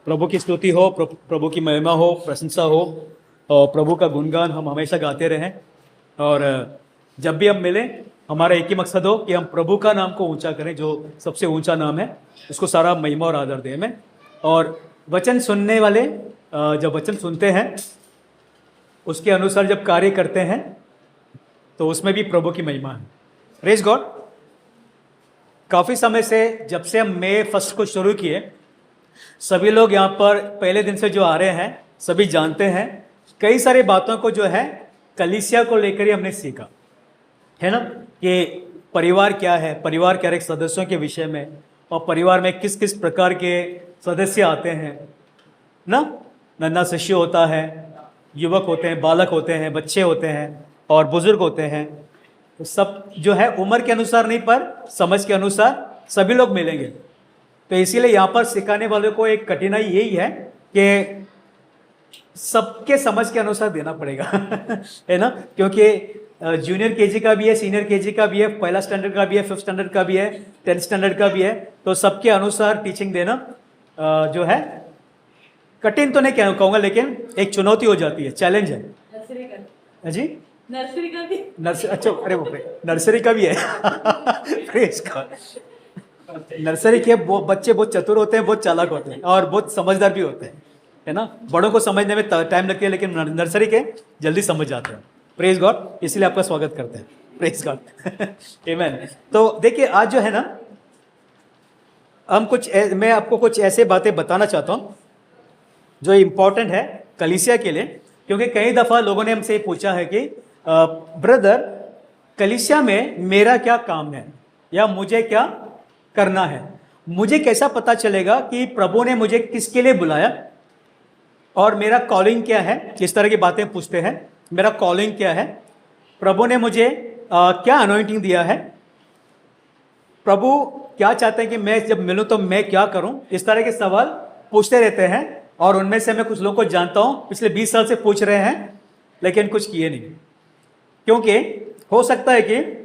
प्रभु की स्तुति हो, प्रभु की महिमा हो, प्रशंसा हो और प्रभु का गुणगान हम हमेशा गाते रहें। और जब भी हम मिलें हमारा एक ही मकसद हो कि हम प्रभु का नाम को ऊंचा करें, जो सबसे ऊंचा नाम है, उसको सारा महिमा और आदर दें हमें। और वचन सुनने वाले जब वचन सुनते हैं उसके अनुसार जब कार्य करते हैं तो उसमें भी प्रभु की महिमा है। Praise God. काफ़ी समय से, जब से हम मई 1 को शुरू किए, सभी लोग यहाँ पर पहले दिन से जो आ रहे हैं सभी जानते हैं कई सारी बातों को जो है कलीसिया को लेकर ही हमने सीखा है ना, कि परिवार क्या है, परिवार के हर एक सदस्यों के विषय में, और परिवार में किस किस प्रकार के सदस्य आते हैं ना। नन्हा शिष्य होता है, युवक होते हैं, बालक होते हैं, बच्चे होते हैं और बुजुर्ग होते हैं। तो सब जो है उम्र के अनुसार नहीं पर समझ के अनुसार सभी लोग मिलेंगे। तो इसीलिए यहाँ पर सिखाने वालों को एक कठिनाई यही है कि सबके समझ के अनुसार देना पड़ेगा है ना, क्योंकि जूनियर केजी का भी है, सीनियर केजी का भी है, पहला स्टैंडर्ड का भी है, 5th स्टैंडर्ड का भी है, 10th स्टैंडर्ड का भी है। तो सबके अनुसार टीचिंग देना जो है कठिन तो नहीं कहूँगा, लेकिन एक चुनौती हो जाती है, चैलेंज है। जी, नर्सरी का भी, नर्सरी, अच्छा, अरे बाप रे, नर्सरी का भी है नर्सरी के बच्चे बहुत चतुर होते हैं, बहुत चालाक होते हैं और बहुत समझदार भी होते हैं, है ना। बड़ों को समझने में टाइम लगती है, लेकिन नर्सरी के जल्दी समझ जाते हैं। प्रेज गॉड, इसलिए आपका स्वागत करते हैं। प्रेज गॉड आमेन। तो देखिए आज जो है ना, मैं आपको कुछ ऐसे बातें बताना चाहता हूँ जो इम्पोर्टेंट है कलीसिया के लिए, क्योंकि कई दफ़ा लोगों ने हमसे पूछा है कि ब्रदर, कलीसिया में मेरा क्या काम है या मुझे क्या करना है, मुझे कैसा पता चलेगा कि प्रभु ने मुझे किसके लिए बुलाया और मेरा कॉलिंग क्या है। इस तरह की बातें पूछते हैं, मेरा कॉलिंग क्या है, प्रभु ने मुझे क्या अनॉइंटिंग दिया है, प्रभु क्या चाहते हैं कि मैं जब मिलूं तो मैं क्या करूं। इस तरह के सवाल पूछते रहते हैं और उनमें से मैं कुछ लोगों को जानता हूं, पिछले 20 साल से पूछ रहे हैं लेकिन कुछ किए नहीं, क्योंकि हो सकता है कि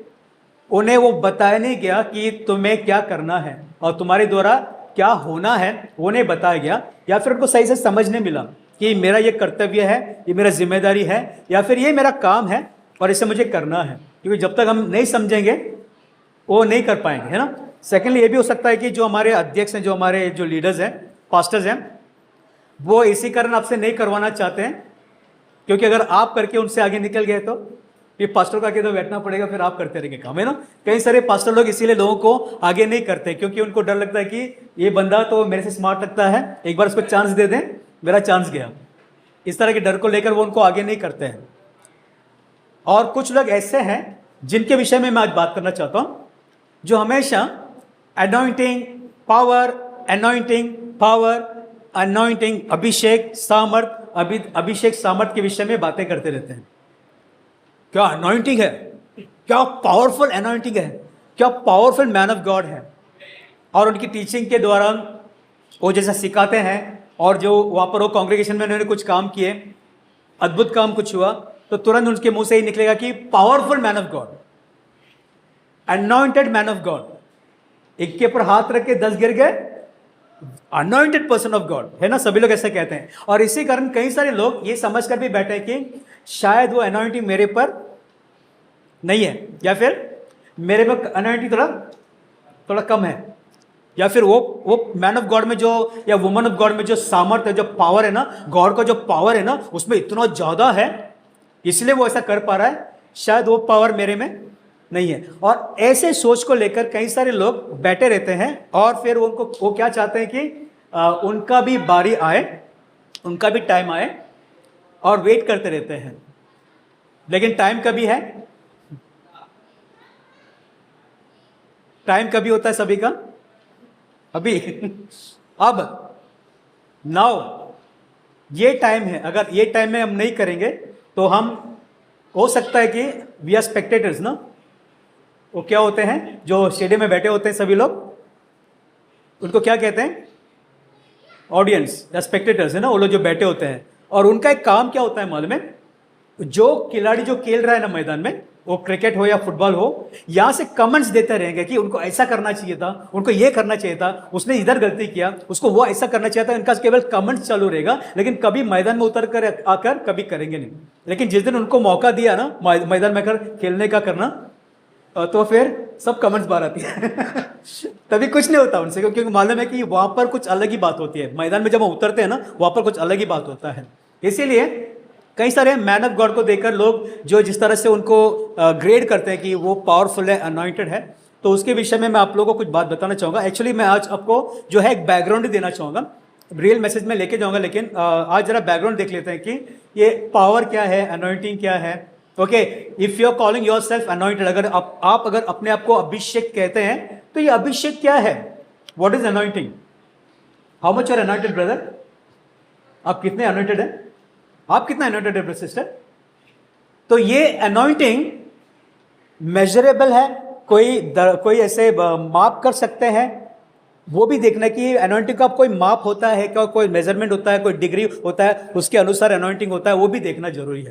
उन्हें वो बताया नहीं गया कि तुम्हें क्या करना है और तुम्हारे द्वारा क्या होना है, वो नहीं बताया गया, या फिर उनको सही से समझ नहीं मिला कि मेरा ये कर्तव्य है, ये मेरा जिम्मेदारी है, या फिर ये मेरा काम है और इसे मुझे करना है। क्योंकि जब तक हम नहीं समझेंगे वो नहीं कर पाएंगे, है ना। सेकेंडली ये भी हो सकता है कि जो हमारे अध्यक्ष हैं, जो हमारे जो लीडर्स हैं, पास्टर्स हैं, वो इसी कारण आपसे नहीं करवाना चाहते हैं, क्योंकि अगर आप करके उनसे आगे निकल गए तो ये पास्टर का आगे तो बैठना पड़ेगा, फिर आप करते रहेंगे काम, है ना। कई सारे पास्टर लोग इसीलिए लोगों को आगे नहीं करते, क्योंकि उनको डर लगता है कि ये बंदा तो मेरे से स्मार्ट लगता है, एक बार उसको चांस दे दें, मेरा चांस गया। इस तरह के डर को लेकर वो उनको आगे नहीं करते हैं। और कुछ लोग ऐसे हैं जिनके विषय में मैं आज बात करना चाहता हूँ, जो हमेशा anointing power, anointing power, anointing अभिषेक सामर्थ, अभिषेक सामर्थ के विषय में बातें करते रहते हैं। क्या अनॉइंटिंग है, क्या पावरफुल अनॉइंटिंग है, क्या पावरफुल मैन ऑफ गॉड है। और उनकी टीचिंग के दौरान वो जैसा सिखाते हैं और जो वहाँ पर वो कांग्रेगेशन में उन्होंने कुछ काम किए, अद्भुत काम कुछ हुआ, तो तुरंत उनके मुंह से ही निकलेगा कि powerful man of God, anointed man of God. एक के ऊपर हाथ रख के 10 गिर गए, अनॉइंटेड पर्सन ऑफ गॉड, है ना। सभी लोग ऐसे कहते हैं और इसी कारण कई सारे लोग ये समझकर भी बैठे हैं कि शायद वो अनॉइंटिंग मेरे पर नहीं है, या फिर मेरे पर अनॉइंटिंग थोड़ा कम है, या फिर वो मैन ऑफ गॉड में जो, या वुमन ऑफ गॉड में जो सामर्थ्य है, जो पावर है ना, गॉड का जो पावर है ना, उसमें इतना ज्यादा है, इसलिए वो ऐसा कर पा रहा है, शायद वो पावर मेरे में नहीं है। और ऐसे सोच को लेकर कई सारे लोग बैठे रहते हैं और फिर वो क्या चाहते हैं कि उनका भी बारी आए, उनका भी टाइम आए, और वेट करते रहते हैं। लेकिन टाइम कभी है, टाइम कभी होता है सभी का, अभी अब नाउ ये टाइम है। अगर ये टाइम में हम नहीं करेंगे तो हम, हो सकता है कि वी आर स्पेक्टेटर्स ना, वो क्या होते हैं जो स्टेडियम में बैठे होते हैं सभी लोग, उनको क्या कहते हैं, ऑडियंस या स्पेक्टेटर्स, है ना, वो लोग जो बैठे होते हैं। और उनका एक काम क्या होता है मालूम है, जो खिलाड़ी जो खेल रहा है ना मैदान में, वो क्रिकेट हो या फुटबॉल हो, यहां से कमेंट्स देते रहेंगे कि उनको ऐसा करना चाहिए था, उनको ये करना चाहिए था, उसने इधर गलती किया, उसको वो ऐसा करना चाहिए था। इनका केवल कमेंट्स चालू रहेगा, लेकिन कभी मैदान में उतर कर आकर कभी करेंगे नहीं। लेकिन जिस दिन उनको मौका दिया ना मैदान में आकर खेलने का करना, तो फिर सब कमेंट्स बाहर आती है तभी कुछ नहीं होता उनसे, क्योंकि मालूम है कि वहां पर कुछ अलग ही बात होती है। मैदान में जब हम उतरते हैं ना, वहां पर कुछ अलग ही बात होता है। इसीलिए कई सारे मैन ऑफ गॉड को देखकर लोग जो जिस तरह से उनको ग्रेड करते हैं कि वो पावरफुल है, अनॉइंटेड है, तो उसके विषय में मैं आप लोगों को कुछ बात बताना चाहूँगा। एक्चुअली मैं आज आपको जो है एक बैकग्राउंड ही देना चाहूँगा, रियल मैसेज में लेके जाऊँगा, लेकिन आज जरा बैकग्राउंड देख लेते हैं कि ये पावर क्या है, अनॉइंटिंग क्या है। Okay, if you are calling yourself anointed, अगर आप अगर अपने आप को अभिषेक कहते हैं, तो ये अभिषेक क्या है? What is anointing? How much are anointed brother? आप कितने अनॉइंटेड हैं? आप कितना अनॉइंटेड है सिस्टर? तो ये अनॉइंटिंग मेजरेबल है, कोई ऐसे माप कर सकते हैं? वो भी देखना कि अनॉइंटिंग का कोई माप होता है क्या, कोई मेजरमेंट होता है, कोई डिग्री होता है, उसके अनुसार अनॉइंटिंग होता है, वो भी देखना जरूरी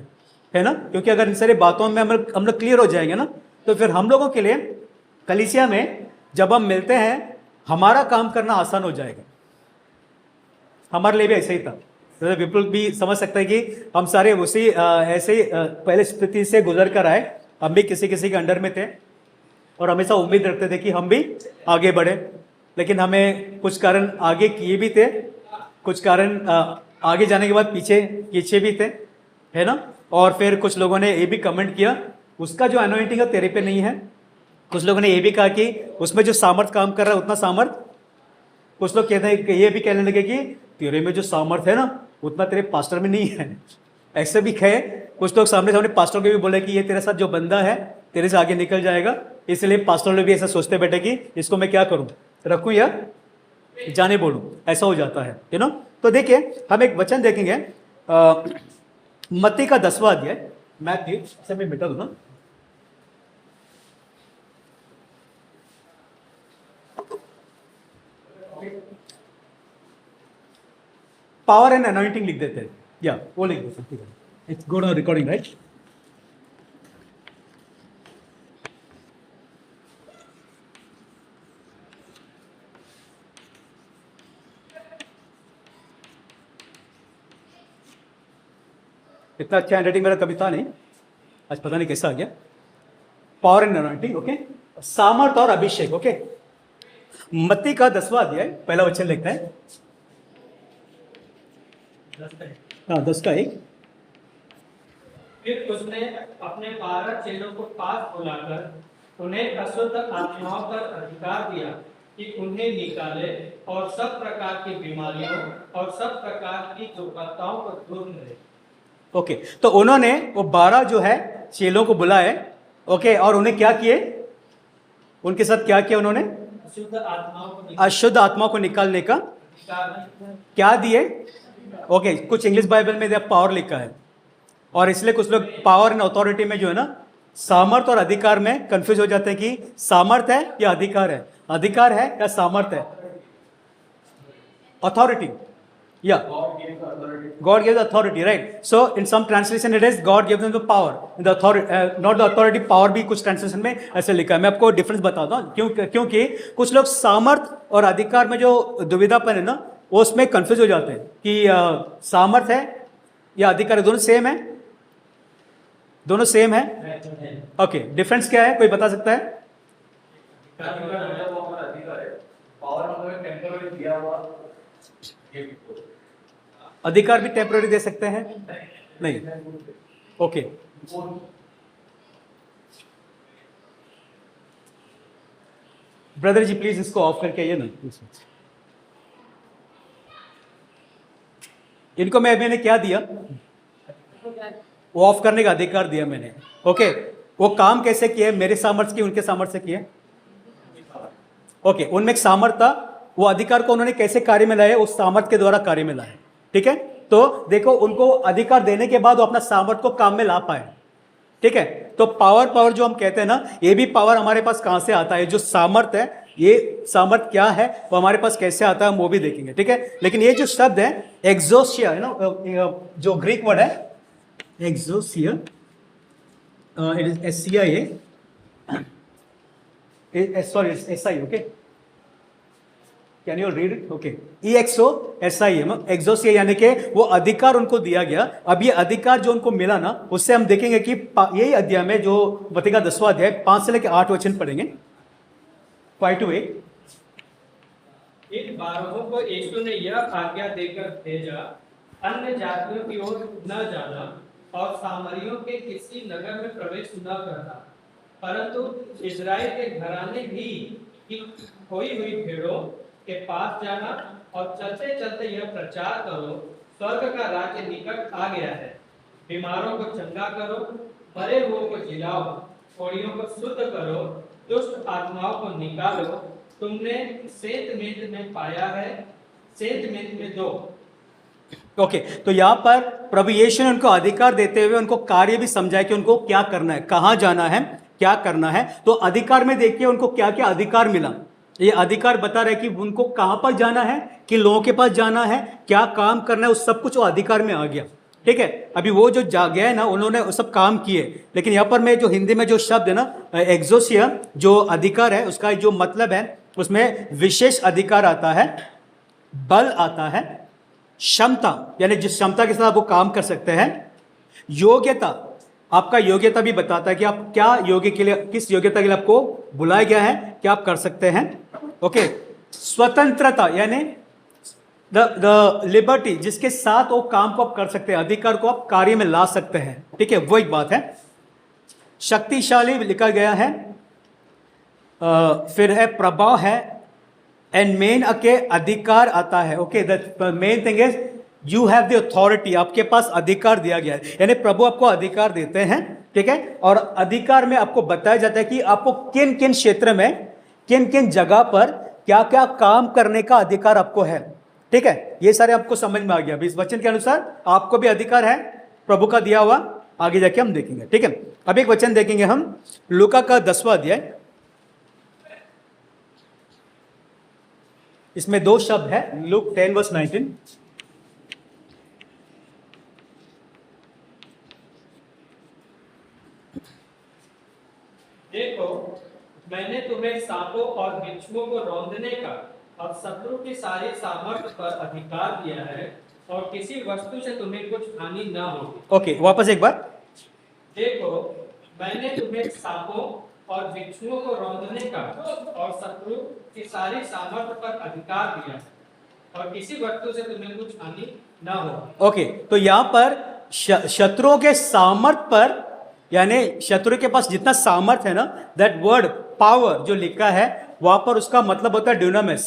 है ना? क्योंकि अगर इन सारी बातों में हम लोग क्लियर हो जाएंगे ना, तो फिर हम लोगों के लिए कलीसिया में जब हम मिलते हैं, हमारा काम करना आसान हो जाएगा। हमारे लिए भी ऐसे ही था। तो विपुल भी समझ सकते हैं कि हम सारे उसी ऐसे ही पहले स्थिति से गुजर कर आए। हम भी किसी के अंडर में थे और हमेशा उम्मीद रखते थे कि हम भी आगे बढ़े, लेकिन हमें कुछ कारण आगे किए भी थे, कुछ कारण आगे जाने के बाद पीछे भी थे, है ना? और फिर कुछ लोगों ने ये भी कमेंट किया, उसका जो अनॉइंटिंग है तेरे पे नहीं है। कुछ लोगों ने ये भी कहा कि उसमें जो सामर्थ काम कर रहा है उतना सामर्थ, कुछ लोग कहते हैं कि ये भी कहने लगे कि तेरे में जो सामर्थ है ना, उतना तेरे पास्टर में नहीं है। ऐसे भी कहे कुछ लोग, सामने पास्टर को भी बोले कि ये तेरे साथ जो बंदा है तेरे से आगे निकल जाएगा, इसलिए पास्टर लोग भी ऐसा सोचते बैठे कि इसको मैं क्या करूं, रखूं या जाने बोलूं। ऐसा हो जाता है, यू नो। तो देखिए, हम एक वचन देखेंगे, मत्ती का 10वां अध्याय, मैथ्यू से मैं मिटा दूं ना, पावर एंड अनॉइंटिंग लिख देते हैं, या वो लिख दो सकते हैं। It's good on recording, right? इतना अच्छा हैंडराइटिंग मेरा कभी था नहीं, आज पता नहीं कैसा आ गया। पावर एंड अनॉइंटिंग, ओके, सामर्थ और अभिषेक। ओके, मत्ती का 10वां अध्याय, पहला वचन लिखता है, हाँ 10 का 1। फिर उसने अपने 12 चेलों को पास बुलाकर उन्हें अशुद्ध आत्माओं पर अधिकार दिया कि उन्हें निकाले और सब प्रकार की बीमारियों और सब प्रकार की दुर्घटनाओं को दूर करे। ओके, तो उन्होंने वो 12 जो है चेलों को बुलाए, ओके, और उन्हें क्या किए? उनके साथ क्या किया उन्होंने? अशुद्ध आत्माओं को निकालने का क्या दिए? ओके, कुछ इंग्लिश बाइबल में पावर लिखा है, और इसलिए कुछ लोग पावर एंड अथॉरिटी में जो है ना, सामर्थ और अधिकार में कंफ्यूज हो जाते हैं कि सामर्थ है या अधिकार है, अधिकार है या सामर्थ है। अथॉरिटी, या God gives authority, right? So in some translation it is God gives them the power, the authority, not the authority, power भी कुछ ट्रांसलेशन में ऐसे लिखा है। मैं आपको डिफरेंस बताता हूँ, क्योंकि कुछ लोग सामर्थ और अधिकार में जो दुविधापन है ना, वो उसमें कंफ्यूज हो जाते हैं कि सामर्थ है या अधिकार है, दोनों सेम है, दोनों सेम है। ओके, डिफरेंस क्या है, कोई बता सकता है? अधिकार भी टेम्पररी दे सकते हैं? नहीं। ओके, ब्रदर जी प्लीज इसको ऑफ करके आइए ना। इनको मैंने क्या दिया? वो ऑफ करने का अधिकार दिया मैंने। ओके, वो काम कैसे किए? मेरे सामर्थ्य की, उनके सामर्थ्य से किए। ओके, उनमें एक सामर्थ्य था, वो अधिकार को उन्होंने कैसे कार्य में लाए? उस सामर्थ्य के द्वारा कार्य में लाए। ठीक है, तो देखो, उनको अधिकार देने के बाद वो अपना सामर्थ्य को काम में ला पाए। ठीक है, तो पावर जो हम कहते हैं ना, ये भी पावर हमारे पास कहां से आता है? जो सामर्थ्य है, ये सामर्थ्य क्या है, वो हमारे पास कैसे आता है, हम वो भी देखेंगे। ठीक है, लेकिन ये जो शब्द है एक्सोसिया है ना, जो ग्रीक वर्ड है, exousia, it is SCIA, sorry, it's SI, okay? Can you read it? Okay. EXOSIA, एक्सोसिया यानी कि वो अधिकार उनको दिया गया। अब ये अधिकार जो उनको मिला ना, उससे हम देखेंगे कि यही अध्याय में जो मत्ती का 10वां अध्याय 5 से लेकर 8 वचन पढ़ेंगे 5 to 8। इन 12 को यीशु ने यह आज्ञा देकर भेजा, अन्य जातियों की ओर न जाना और सामरियों के किसी नगर में प्रवेश न करना, परंतु इजराइल के घराने ही की खोई हुई भेड़ों के पास जाना और चलते चलते यह प्रचार करो, स्वर्ग का राज्य निकट आ गया है। बीमारों को चंगा करो, मरे हुओं को जिलाओ, कोढ़ियों को शुद्ध करो, दुष्ट आत्माओं को निकालो। तुमने सेंत मेंत में पाया है, सेंत मेंत में दो। ओके तो यहाँ पर प्रभु यीशु ने उनको अधिकार देते हुए उनको कार्य भी समझाया कि उनको क्या करना है, कहाँ जाना है, क्या करना है। तो अधिकार में देखिए उनको क्या क्या अधिकार मिला। ये अधिकार बता रहे कि उनको कहाँ पर जाना है, कि लोगों के पास जाना है, क्या काम करना है, उस सब कुछ वो अधिकार में आ गया। ठीक है, अभी वो जो जा गया है ना, उन्होंने वो सब काम किए। लेकिन यहाँ पर मैं जो हिंदी में जो शब्द है ना, एक्सोसिया जो अधिकार है, उसका जो मतलब है उसमें विशेष अधिकार आता है, बल आता है, क्षमता यानी जिस क्षमता के साथ आप वो काम कर सकते हैं, योग्यता, आपका योग्यता भी बताता है कि आप क्या योग्य के लिए, किस योग्यता के लिए आपको बुलाया गया है, क्या आप कर सकते हैं। ओके, स्वतंत्रता यानी द लिबर्टी, जिसके साथ वो काम को आप कर सकते हैं, अधिकार को आप कार्य में ला सकते हैं। ठीक है, वो एक बात है। शक्तिशाली लिखा गया है, फिर है प्रभाव है, एंड मेन के अधिकार आता है। Okay, the main thing is you have the authority, आपके पास अधिकार दिया गया है, यानी प्रभु आपको अधिकार देते हैं। ठीक है, और अधिकार में आपको बताया जाता है कि आपको किन किन क्षेत्र में, किन किन जगह पर क्या क्या काम करने का अधिकार आपको है। ठीक है, ये सारे आपको समझ में आ गया। इस वचन के अनुसार आपको भी अधिकार है प्रभु का दिया हुआ, आगे जाके हम देखेंगे। ठीक है, अब एक वचन देखेंगे हम, लूका का 10वां अध्याय, इसमें दो शब्द है, लूक 10:19। देखो, मैंने तुम्हें सांपों और बिच्छुओं को रौंदने का और शत्रु की सारी सामर्थ्य पर अधिकार दिया है, और किसी वस्तु से तुम्हें कुछ हानि न होगी। ओके, वापस एक बार। देखो, मैंने तुम्हें सांपों और बिच्छुओं को रौंदने का और शत्रु की सारी सामर्थ्य पर अधिकार दिया है, और किसी वस्तु से तुम्हें कुछ हानि न हो। ओके, तो यहाँ पर शत्रुओं के सामर्थ्य पर, यानी शत्रु के पास जितना सामर्थ्य है ना, दैट वर्ड पावर जो लिखा है वहां पर, उसका मतलब होता है ड्यूनामिस।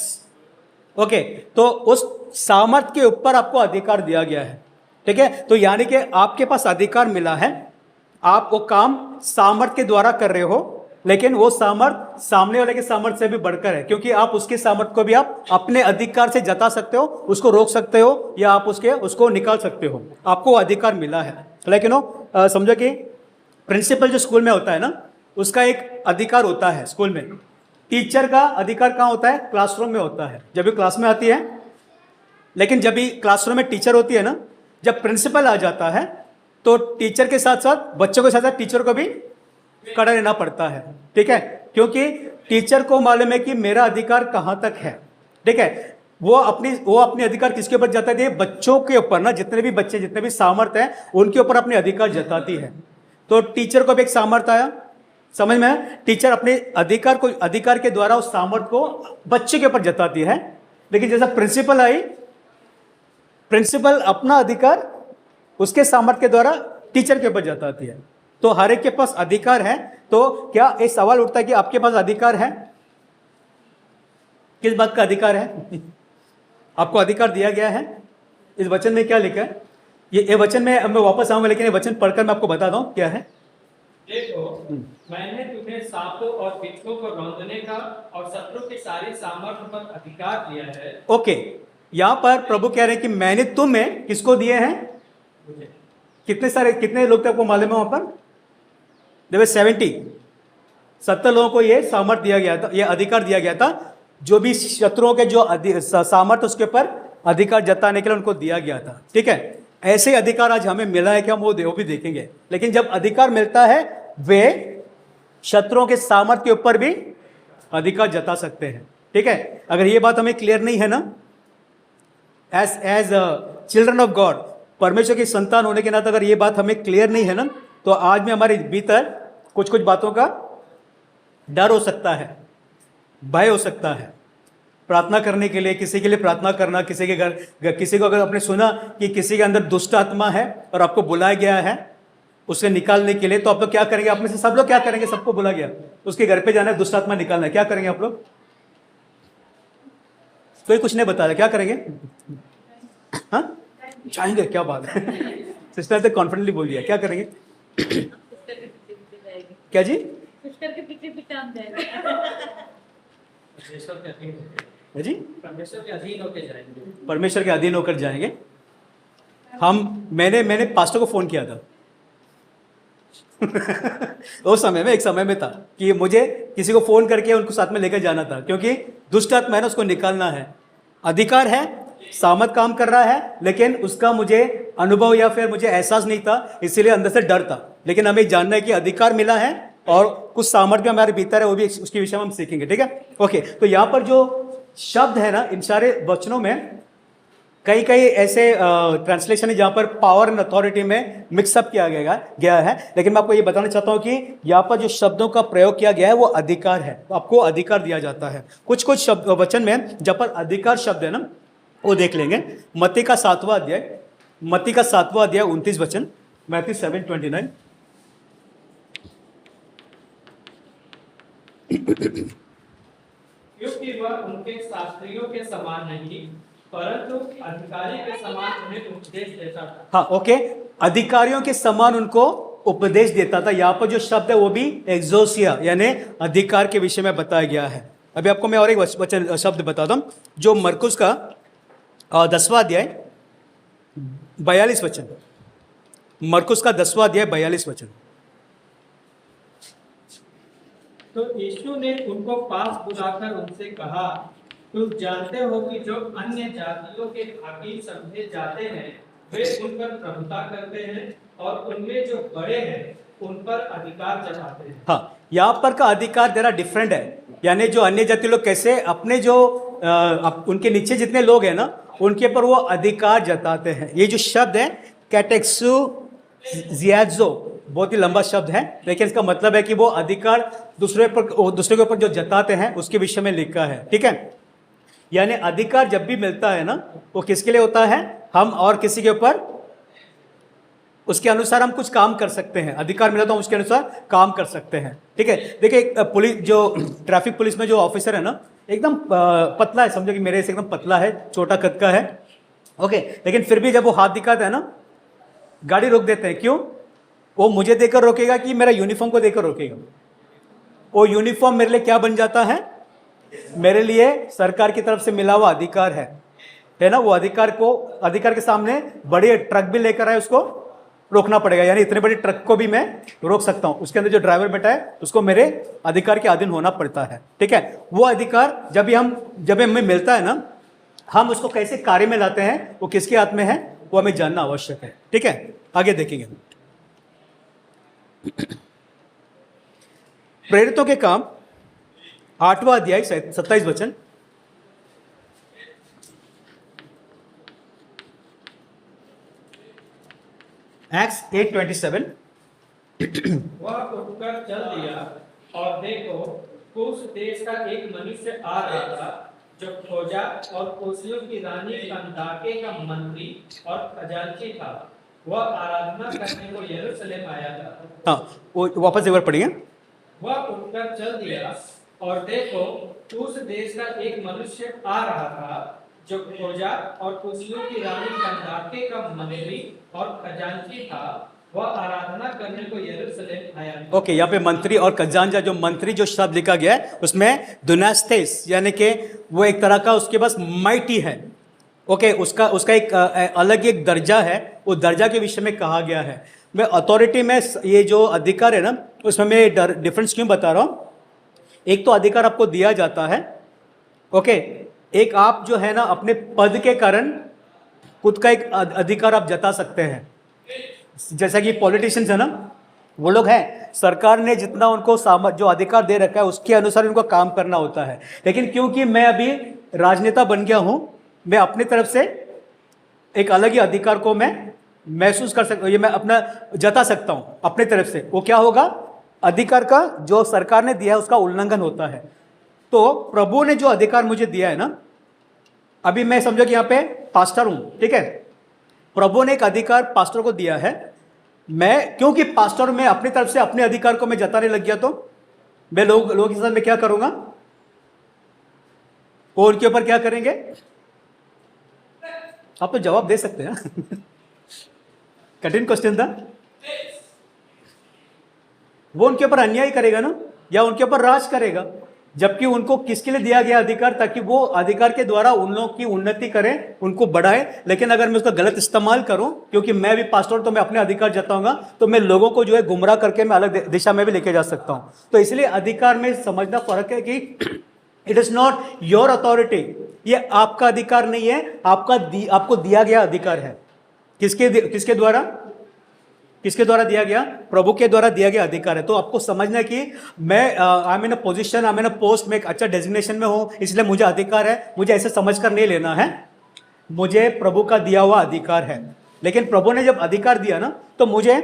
ओके, तो उस सामर्थ्य के ऊपर आपको अधिकार दिया गया है। ठीक है, तो यानी कि आपके पास अधिकार मिला है, आप वो काम सामर्थ्य के द्वारा कर रहे हो, लेकिन वो सामर्थ्य सामने वाले के सामर्थ्य से भी बढ़कर है, क्योंकि आप उसके सामर्थ्य को भी आप अपने अधिकार से जता सकते हो, उसको रोक सकते हो, या आप उसको निकाल सकते हो। आपको अधिकार मिला है। लेकिन वो समझो कि प्रिंसिपल जो स्कूल में होता है ना, उसका एक अधिकार होता है स्कूल में। टीचर का अधिकार कहाँ होता है? क्लासरूम में होता है, जब भी क्लास में आती है। लेकिन जब भी क्लासरूम में टीचर होती है ना, जब प्रिंसिपल आ जाता है तो टीचर के साथ साथ बच्चों के साथ साथ टीचर को भी खड़ा रहना पड़ता है। ठीक है, क्योंकि टीचर को मालूम है कि मेरा अधिकार कहाँ तक है। ठीक है, वो अपने अधिकार किसके ऊपर जताती है? बच्चों के ऊपर ना, जितने भी बच्चे, जितने भी सामर्थ्य हैं, उनके ऊपर अपने अधिकार जताती है। तो टीचर को भी एक सामर्थ्य आया, समझ में है? टीचर अपने अधिकार के द्वारा उस सामर्थ्य को बच्चे के ऊपर जताती है। लेकिन जैसा प्रिंसिपल आई, प्रिंसिपल अपना अधिकार उसके सामर्थ्य के द्वारा टीचर के ऊपर जताती है। तो हर एक के पास अधिकार है। तो क्या एक सवाल उठता है कि आपके पास अधिकार है? किस बात का अधिकार है? आपको अधिकार दिया गया है। इस वचन में क्या लिखा है? ये वचन में मैं वापस आऊंगा, लेकिन ये वचन पढ़कर मैं आपको बताता हूं क्या है। देखो, मैंने तुम्हें सांपों और बिच्छुओं को रौंदने का और शत्रु की सारी सामर्थ्य पर अधिकार दिया है। ओके, यहां पर प्रभु कह रहे हैं कि मैंने तुम्हें किसको दिए हैं? कितने लोग थे आपको मालूम है? वहां पर देखो 70 लोगों को ये सामर्थ्य दिया गया था, ये अधिकार दिया गया था। जो भी शत्रुओं के जो सामर्थ्य उसके ऊपर अधिकार जताने के लिए उनको दिया गया था। ठीक है, ऐसे अधिकार आज हमें मिला है कि हम वो भी देखेंगे। लेकिन जब अधिकार मिलता है वे शत्रुओं के सामर्थ्य के ऊपर भी अधिकार जता सकते हैं। ठीक है, अगर ये बात हमें क्लियर नहीं है ना, एज चिल्ड्रन ऑफ गॉड, परमेश्वर की संतान होने के नाते अगर ये बात हमें क्लियर नहीं है ना, तो आज में हमारे भीतर कुछ कुछ बातों का डर हो सकता है, भय हो सकता है। प्रार्थना करने के लिए, किसी के लिए प्रार्थना करना, किसी के घर, किसी को अगर आपने सुना कि किसी के अंदर दुष्ट आत्मा है और आपको बुलाया गया है उसे निकालने के लिए, तो आप लोग क्या करेंगे? आप में से सब लोग क्या करेंगे? सबको बुला गया, उसके घर पे जाना है, दुष्ट आत्मा निकालना है, क्या करेंगे आप लोग? कोई कुछ नहीं बता रहा, क्या करेंगे? हाँ, जाएंगे, क्या बात है। सिस्टर ने कॉन्फिडेंटली बोल दिया, क्या करेंगे? क्या जी? सिस्टर के पीछे पीछे हम जाएंगे। परमेश्वर के अधीन होकर, जी, परमेश्वर के अधीन होकर जाएंगे। परमेश्वर के अधीन होकर जाएंगे। मैंने पास्टर को फोन किया था उस समय में, एक समय में था कि मुझे किसी को फोन करके उनको साथ में लेकर जाना था, क्योंकि दुष्ट आत्मा है ना, उसको निकालना है। अधिकार है, सामर्थ काम कर रहा है, लेकिन उसका मुझे अनुभव या फिर मुझे एहसास नहीं था, इसीलिए अंदर से डर था। लेकिन हमें जानना है कि अधिकार मिला है और कुछ सामर्थ्य हमारे भीतर है, वो भी उसके विषय में हम सीखेंगे। ठीक है, ओके। तो यहाँ पर जो शब्द है ना, इन सारे वचनों में कई ऐसे ट्रांसलेशन है जहां पर पावर एंड अथॉरिटी में मिक्सअप किया गया है, लेकिन मैं आपको ये बताना चाहता हूं कि यहाँ पर जो शब्दों का प्रयोग किया गया है वो अधिकार है। तो आपको अधिकार दिया जाता है। कुछ शब्द वचन में जहां पर अधिकार शब्द है ना, वो देख लेंगे। मत्ती का 7वां अध्याय 29 वचन, मैथ्यू 7:29। क्योंकि वह उनके शास्त्रियों के समान नहीं, परंतु अधिकारी के समान उन्हें उपदेश देता था। हाँ, ओके, अधिकारियों के समान उनको उपदेश देता था। यहाँ पर जो शब्द है वो भी एक्सोसिया यानी अधिकार के विषय में बताया गया है। अभी आपको मैं और एक वचन शब्द बताता हूँ, जो मरकुस का 10वां अध्याय 42 वचन, मरकुस का 10वां अध्याय 42 वचन। तो यीशु ने उनको पास बुलाकर उनसे कहा, तुम जानते हो कि जो अन्य जातियों के हाकिम समझे जाते हैं वे उन पर प्रभुता करते हैं और उनमें जो बड़े हैं उन पर अधिकार जताते हैं। हाँ, यहाँ पर का अधिकार जरा डिफरेंट है, यानी जो अन्य जाति लोग कैसे अपने जो उनके नीचे जितने लोग हैं ना, उनके पर वो अधिकार जताते हैं। ये जो शब्द है कैटेक्सु जियाजो, बहुत ही लंबा शब्द है, लेकिन इसका मतलब है कि वो अधिकार दूसरे के ऊपर जो जताते हैं उसके विषय में लिखा है। ठीक है, यानी अधिकार जब भी मिलता है ना, वो किसके लिए होता है? हम और किसी के ऊपर उसके अनुसार हम कुछ काम कर सकते हैं। अधिकार मिला तो हम उसके अनुसार काम कर सकते हैं। ठीक है, देखिए पुलिस, जो ट्रैफिक पुलिस में जो ऑफिसर है ना, एकदम पतला है, समझो कि मेरे से एकदम पतला है, छोटा कद का है, ओके, लेकिन फिर भी जब वो हाथ दिखाता है ना, गाड़ी रोक देते हैं। क्यों? वो मुझे देकर रोकेगा कि मेरा यूनिफॉर्म को देकर रोकेगा? वो यूनिफॉर्म मेरे लिए क्या बन जाता है? मेरे लिए सरकार की तरफ से मिला हुआ अधिकार है ना। वो अधिकार के सामने बड़े ट्रक भी लेकर आए, उसको रोकना पड़ेगा। यानी इतने बड़े ट्रक को भी मैं रोक सकता हूं, उसके अंदर जो ड्राइवर बैठा है उसको मेरे अधिकार के अधीन होना पड़ता है। ठीक है, वो अधिकार जब हमें मिलता है ना, हम उसको कैसे कार्य में लाते हैं, वो किसके हाथ में है, वो हमें जानना आवश्यक है। ठीक है, आगे देखेंगे। प्रेरितों के काम 8वां अध्याय 27 वचन। एक्ट्स 8:27। वह उठकर चल दिया और देखो कुश देश का एक मनुष्य आ रहा था जो खोजा और कुशियों की रानी कंदाके का मंत्री और खजांची था। वह आराधना करने को यरूशलेम आया था। हाँ, वो वापस एक बार पढ़िए। वह उठकर चल दिया और देखो उस देश का एक मनुष्य आ रहा था जो खोजा और कुशियों की रानी कंदाके का मंत्री और खजांची था। वह आराधना करने को यरूशलेम आया था। ओके, यहाँ पे मंत्री और खजांचा, जो मंत्री जो शब्द लिखा गया है उसमें दुनास्तेस, यानी कि वो एक तरह का उसके पास माइटी है। ओके, उसका एक अलग एक दर्जा है, वो दर्जा के विषय में कहा गया है। मैं अथॉरिटी में ये जो अधिकार है ना, उसमें मैं डिफरेंस क्यों बता रहा हूँ। एक तो अधिकार आपको दिया जाता है, ओके, एक आप जो है ना अपने पद के कारण खुद का एक अधिकार आप जता सकते हैं। जैसा कि पॉलिटिशियंस है ना, वो लोग हैं, सरकार ने जितना उनको जो अधिकार दे रखा है उसके अनुसार उनको काम करना होता है। लेकिन क्योंकि मैं अभी राजनेता बन गया हूं, मैं अपनी तरफ से एक अलग ही अधिकार को मैं महसूस कर सकता हूँ, ये मैं अपना जता सकता हूं अपनी तरफ से। वो क्या होगा? अधिकार का जो सरकार ने दिया है उसका उल्लंघन होता है। तो प्रभु ने जो अधिकार मुझे दिया है ना, अभी मैं समझो कि यहाँ पे पास्टर हूं, ठीक है, प्रभु ने एक अधिकार पास्टर को दिया है। मैं क्योंकि पास्टर में अपनी तरफ से अपने अधिकार को मैं जताने लग गया, तो मैं लोगों के साथ मैं क्या करूंगा? वो उनके ऊपर क्या करेंगे? आप तो जवाब दे सकते हैं। कठिन क्वेश्चन था। वो उनके ऊपर अन्याय करेगा ना, या उनके ऊपर राज करेगा, जबकि उनको किसके लिए दिया गया अधिकार? ताकि वो अधिकार के द्वारा उन लोगों की उन्नति करें, उनको बढ़ाए। लेकिन अगर मैं उसका गलत इस्तेमाल करूं, क्योंकि मैं भी पास्टर, तो मैं अपने अधिकार जताऊंगा, तो मैं लोगों को जो है गुमराह करके मैं अलग दिशा में भी लेके जा सकता हूं। तो इसलिए अधिकार में समझना फर्क है कि it is not your authority, ये आपका अधिकार नहीं है, आपको दिया गया अधिकार है। किसके द्वारा दिया गया? प्रभु के द्वारा दिया गया अधिकार है। तो आपको समझना है कि मैं I am in a position, I am in a post, में एक अच्छा डेजिग्नेशन में हूं, इसलिए मुझे अधिकार है। मुझे ऐसे समझकर नहीं लेना है, मुझे प्रभु का दिया हुआ अधिकार है। लेकिन प्रभु ने जब अधिकार दिया ना, तो मुझे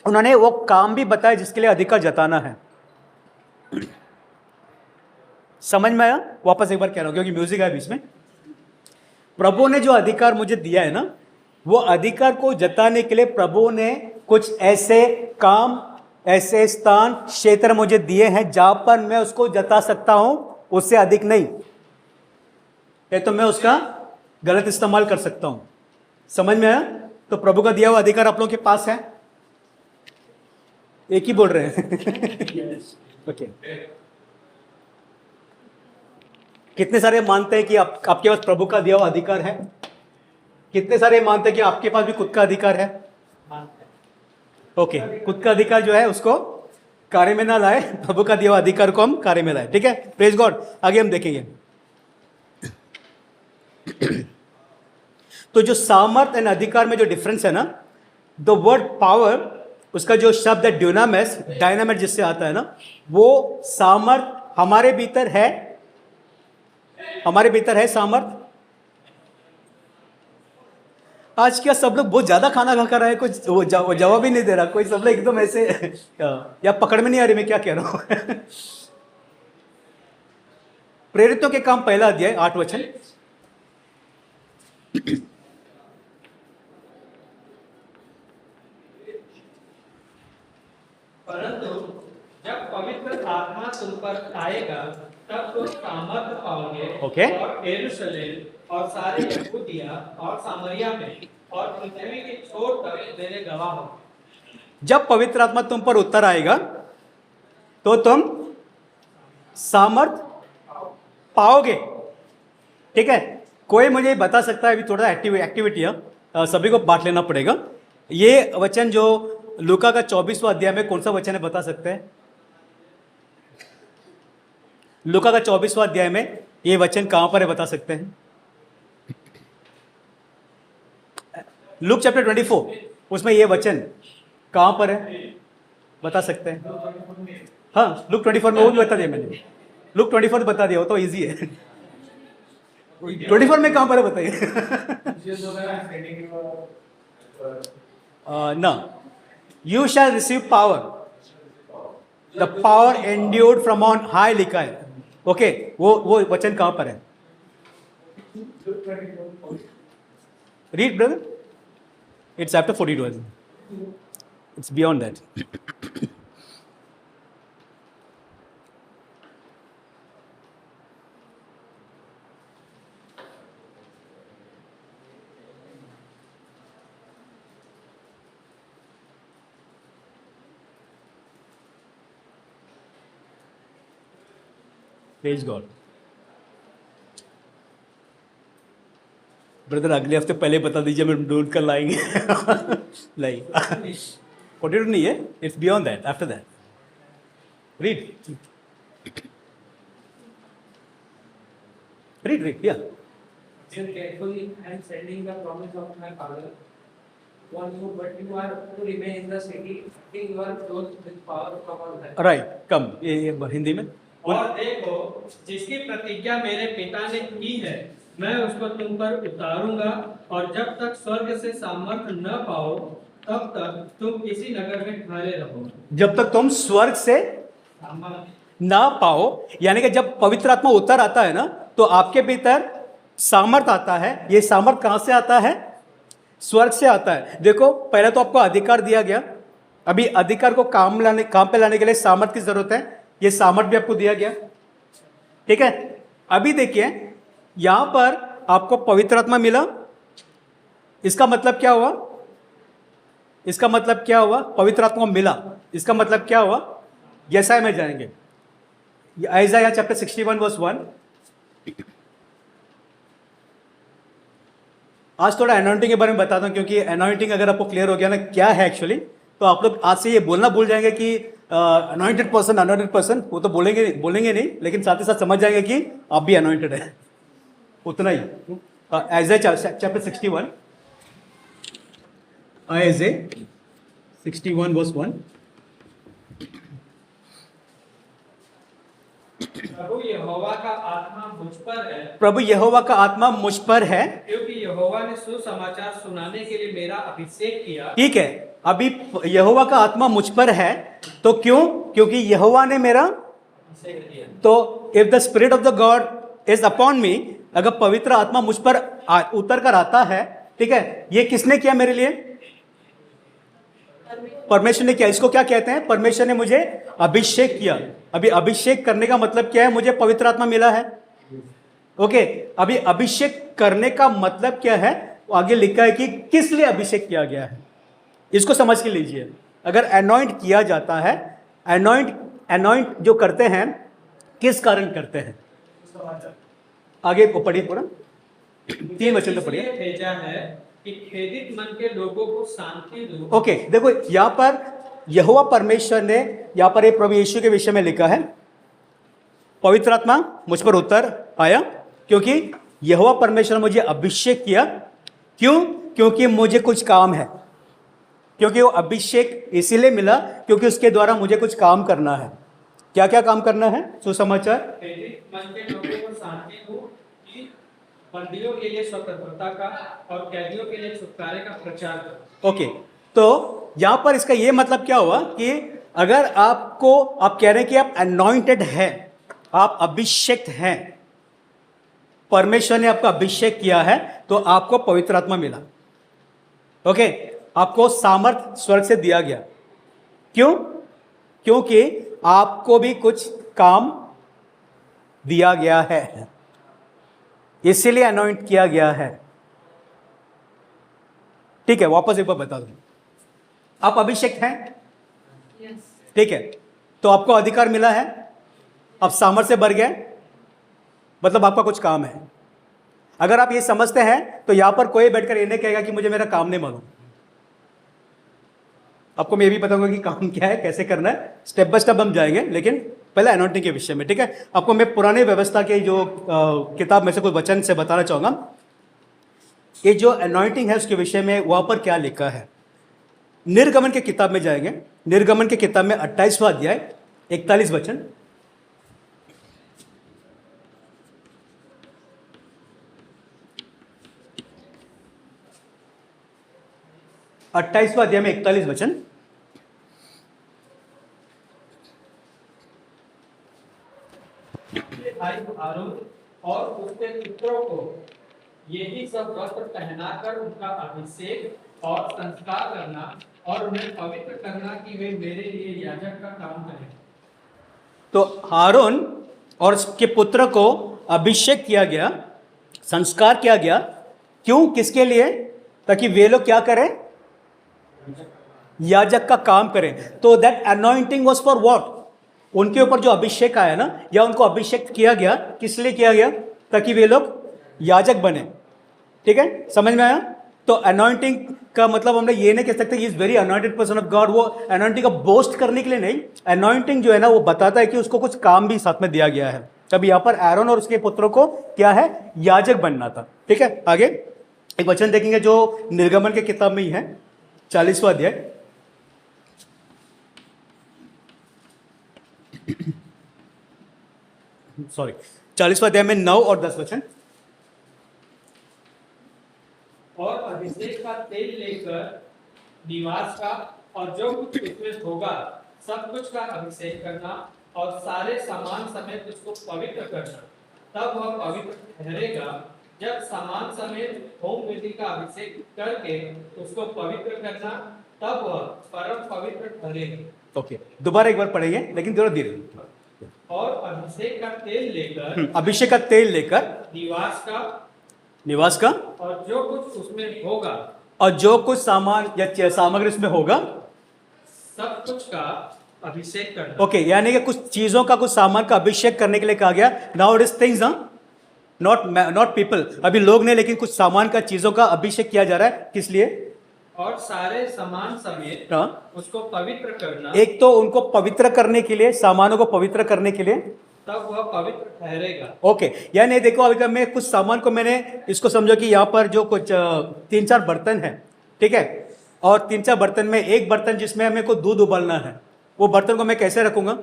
उन्होंने वो काम भी बताया जिसके लिए अधिकार जताना है। समझ में आया? वापस एक बार कह रहा हूं क्योंकि म्यूजिक है बीच में। प्रभु ने जो अधिकार मुझे दिया है ना, वो अधिकार को जताने के लिए प्रभु ने कुछ ऐसे काम, ऐसे स्थान, क्षेत्र मुझे दिए हैं जहां पर मैं उसको जता सकता हूं, उससे अधिक नहीं। ये तो मैं उसका गलत इस्तेमाल कर सकता हूं। समझ में आया? तो प्रभु का दिया हुआ अधिकार आप लोगों के पास है। एक ही बोल रहे हैं। ओके। कितने सारे मानते हैं कि आपके पास प्रभु का दिया हुआ अधिकार है? कितने सारे मानते हैं कि आपके पास भी खुद का अधिकार है? ओके, खुद का अधिकार जो है उसको कार्य में ना लाए, प्रभु का दिया हुआ अधिकार को हम कार्य में लाए। ठीक है, प्रेज गॉड। आगे हम देखेंगे। तो जो सामर्थ एंड अधिकार में जो डिफरेंस है ना, द वर्ड पावर, उसका जो शब्द है ड्यूनामिस, डायनामिट जिससे आता है ना, वो सामर्थ हमारे भीतर है, हमारे भीतर है सामर्थ। आज क्या सब लोग बहुत ज्यादा खाना खा कर रहे हैं, कुछ वो जवाब ही नहीं दे रहा कोई, सब लोग एकदम ऐसे या पकड़ में नहीं आ रही मैं क्या कह रहा हूं। प्रेरितों के काम पहला अध्याय 8 वचन। परंतु जब पवित्र आत्मा तुम पर आएगा तब तुम सामर्थ पाओगे, ओके। और यरूशलेम और सारे यहूदिया और सामरिया में और पृथ्वी के छोर तक मेरे गवाह हो। जब पवित्र आत्मा तुम पर उतर आएगा तो तुम सामर्थ पाओगे। ठीक है, कोई मुझे बता सकता है? अभी थोड़ा एक्टिविटी है, सभी को बांट लेना पड़ेगा। ये वचन जो लूका का 24वां अध्याय में कौन सा वचन है, बता सकते हैं? लूका का 24वां अध्याय में ये वचन कहां पर है, बता सकते हैं? लूक चैप्टर 24, उसमें ये वचन कहां पर है, बता सकते हैं? हाँ, लूक 24 में वो भी बता दिया मैंने। लूक 24 बता दिया, वो तो इजी है। 24 में कहां पर है बताइए? ना, you shall receive power, the power endured from on high लिखा है। ओके, वो वचन कहां पर है? Read brother, it's chapter 42, it's beyond that. Praise God. Brother अगले हफ्ते पहले बता दीजिए, मैं ढूंढ कर लाएंगे। नहीं, 42 नहीं है, it's beyond that, after that. Read या Dear carefully, I am sending the promise of my father on you, but you are to remain in the city, till you are clothed with power from on high. Right कम ये हिंदी में और देखो, जिसकी प्रतिज्ञा मेरे पिता ने की है, मैं उसको तुम पर उतारूंगा, और जब तक स्वर्ग से सामर्थ्य न पाओ, तब तक तुम इसी नगर में ठहरे रहो। जब तक तुम स्वर्ग से ना पाओ, यानी कि जब पवित्र आत्मा उतर आता है ना, तो आपके भीतर सामर्थ आता है। ये सामर्थ कहां से आता है? स्वर्ग से आता है। देखो, पहले तो आपको अधिकार दिया गया, अभी अधिकार को काम पे लाने के लिए सामर्थ की जरूरत है। ये सामर्थ भी आपको दिया गया, ठीक है। अभी देखिए, यहां पर आपको पवित्र आत्मा मिला। इसका मतलब क्या हुआ? इसका मतलब क्या हुआ? पवित्र आत्मा मिला, इसका मतलब क्या हुआ? यसाया में जाएंगे, आइज़ाया चैप्टर 61 वर्स 1। आज थोड़ा अनॉइंटिंग के बारे में बताता हूं, क्योंकि अनॉइंटिंग अगर आपको क्लियर हो गया ना क्या है एक्चुअली, तो आप लोग आज से ये बोलना भूल जाएंगे कि अनॉइंटेड पर्सन, वो तो बोलेंगे नहीं, लेकिन साथ ही साथ समझ जाएंगे कि आप भी अनॉइंटेड है, उतना ही। आइज़ाया चैप्टर 61, आइज़ाया 61 वर्स 1। प्रभु यहोवा का आत्मा मुझ पर है, प्रभु यहोवा का आत्मा मुझ पर है, क्योंकि यहोवा ने सुसमाचार सुनाने के लिए मेरा अभिषेक किया। ठीक है। अभी यहोवा का आत्मा मुझ पर है, तो क्यों? क्योंकि यहोवा ने मेरा, अभिषेक किया। तो if the spirit of the God is upon मी, अगर पवित्र आत्मा मुझ पर उतर कर आता है, ठीक है, ये किसने किया मेरे लिए? परमेश्वर ने किया। इसको क्या कहते हैं? परमेश्वर ने मुझे अभिषेक किया। अभी अभिषेक करने का मतलब क्या है? मुझे पवित्र आत्मा मिला है, ओके। अभी अभिषेक करने का मतलब क्या है? आगे लिखा है कि किस लिए अभिषेक किया गया है, इसको समझ के लीजिए। अगर अनॉइंट किया जाता है, अनॉइंट जो करते हैं, किस कारण करते हैं? आगे पढ़िए पूरा, 3 वचन तो पढ़िए। इसलिए भेजा है कि खेदित मन के लोगों को शांति दो। ओके, देखो यहां पर यहोवा परमेश्वर ने यहां पर प्रभु यीशु के विषय में लिखा है, पवित्र आत्मा मुझ पर उतर आया क्योंकि यहोवा परमेश्वर ने मुझे अभिषेक किया। क्यों? क्योंकि मुझे कुछ काम है। क्योंकि वो अभिषेक इसीलिए मिला क्योंकि उसके द्वारा मुझे कुछ काम करना है। क्या क्या काम करना है? सुसमाचार, खेदित मन के लोगों को शांति दो, कि बंदियों के लिए स्वतंत्रता का और कैदियों के लिए छुटकारे का प्रचार करो। ओके। तो यहां पर इसका यह मतलब क्या हुआ कि अगर आपको, आप कह रहे हैं कि आप अनॉइंटेड हैं, आप अभिषेक हैं, परमेश्वर ने आपका अभिषेक किया है, तो आपको पवित्र आत्मा मिला। ओके, आपको सामर्थ स्वर्ग से दिया गया। क्यों? क्योंकि आपको भी कुछ काम दिया गया है, इसीलिए अनॉइंट किया गया है। ठीक है, वापस एक बार बता दूं, आप अभिषेक हैं, ठीक है, तो आपको अधिकार मिला है, आप सामर्थ्य से भर गए, मतलब आपका कुछ काम है। अगर आप ये समझते हैं तो यहां पर कोई बैठकर ये नहीं कहेगा कि मुझे मेरा काम नहीं मालूम। आपको मैं भी बताऊंगा कि काम क्या है, कैसे करना है, स्टेप बाय स्टेप हम जाएंगे, लेकिन पहले अनॉइंटिंग के विषय में। ठीक है, आपको मैं पुरानी व्यवस्था के जो किताब में से कोई वचन से बताना चाहूंगा। ये जो अनॉइंटिंग है उसके विषय में वहां पर क्या लिखा है। निर्गमन के किताब में जाएंगे, निर्गमन के किताब में 28वां अध्याय 41 वचन। अट्ठाईसवां अध्याय में 41 वचन। भाई हारून और उसके पुत्रों को यही सब वस्त्र पहनाकर उनका अभिषेक और संस्कार करना और उन्हें पवित्र करना कि वे मेरे लिए याजक का काम करें। तो हारून और उसके पुत्र को अभिषेक किया गया, संस्कार किया गया। क्यों? किसके लिए? ताकि वे लोग क्या करें? याजक का काम करें। तो that anointing was for what? उनके ऊपर जो अभिषेक आया ना, या उनको अभिषेक किया गया, किस लिए किया गया? ताकि वे लोग याजक बने। ठीक है, समझ में आया? तो अनॉइंटिंग का मतलब हम लोग ये नहीं कह सकते is very anointed person of God. वो अनॉइंटिंग का बोस्ट करने के लिए नहीं, अनॉइंटिंग जो है ना वो बताता है कि उसको कुछ काम भी साथ में दिया गया है। तब यहाँ पर आरोन और उसके पुत्रों को क्या है, याजक बनना था। ठीक है, आगे एक वचन देखेंगे जो निर्गमन के किताब में ही है, 40वां अध्याय। सॉरी, 40वां अध्याय में 9 और 10 वचन। और अभिषेक का तेल लेकर निवास का और जो कुछ उसमें होगा सब कुछ का अभिषेक करना और सारे सामान समेत उसको पवित्र करना, तब वह पवित्र ठहरेगा। जब सामान समेत होम वेदी का अभिषेक करके उसको पवित्र करना, तब वह परम पवित्र ठहरेगा। ओके, दोबारा एक बार पढ़ेंगे लेकिन थोड़ा धीरे। और अभिषेक का तेल लेकर अभिषेक का तेल लेकर निवास का और और जो कुछ उसमें होगा और जो कुछ सामान या सामग्री उसमें होगा सब कुछ का अभिषेक करना। ओके, यानी कि कुछ चीजों का, कुछ सामान का अभिषेक करने के लिए कहा गया। Now it is things, not people, अभी लोग नहीं, लेकिन कुछ सामान का, चीजों का अभिषेक किया जा रहा है। किस लिए? और सारे सामान समेत उसको पवित्र करना। एक तो उनको पवित्र करने के लिए, सामानों को पवित्र करने के लिए, तब वह पवित्र ठहरेगा। ओके, यानी देखो अभी मैं कुछ सामान को, मैंने इसको समझो कि यहाँ पर जो कुछ 3-4 बर्तन है, ठीक है, और 3-4 बर्तन में एक बर्तन जिसमें हमें को दूध उबालना है, वो बर्तन को मैं कैसे रखूंगा?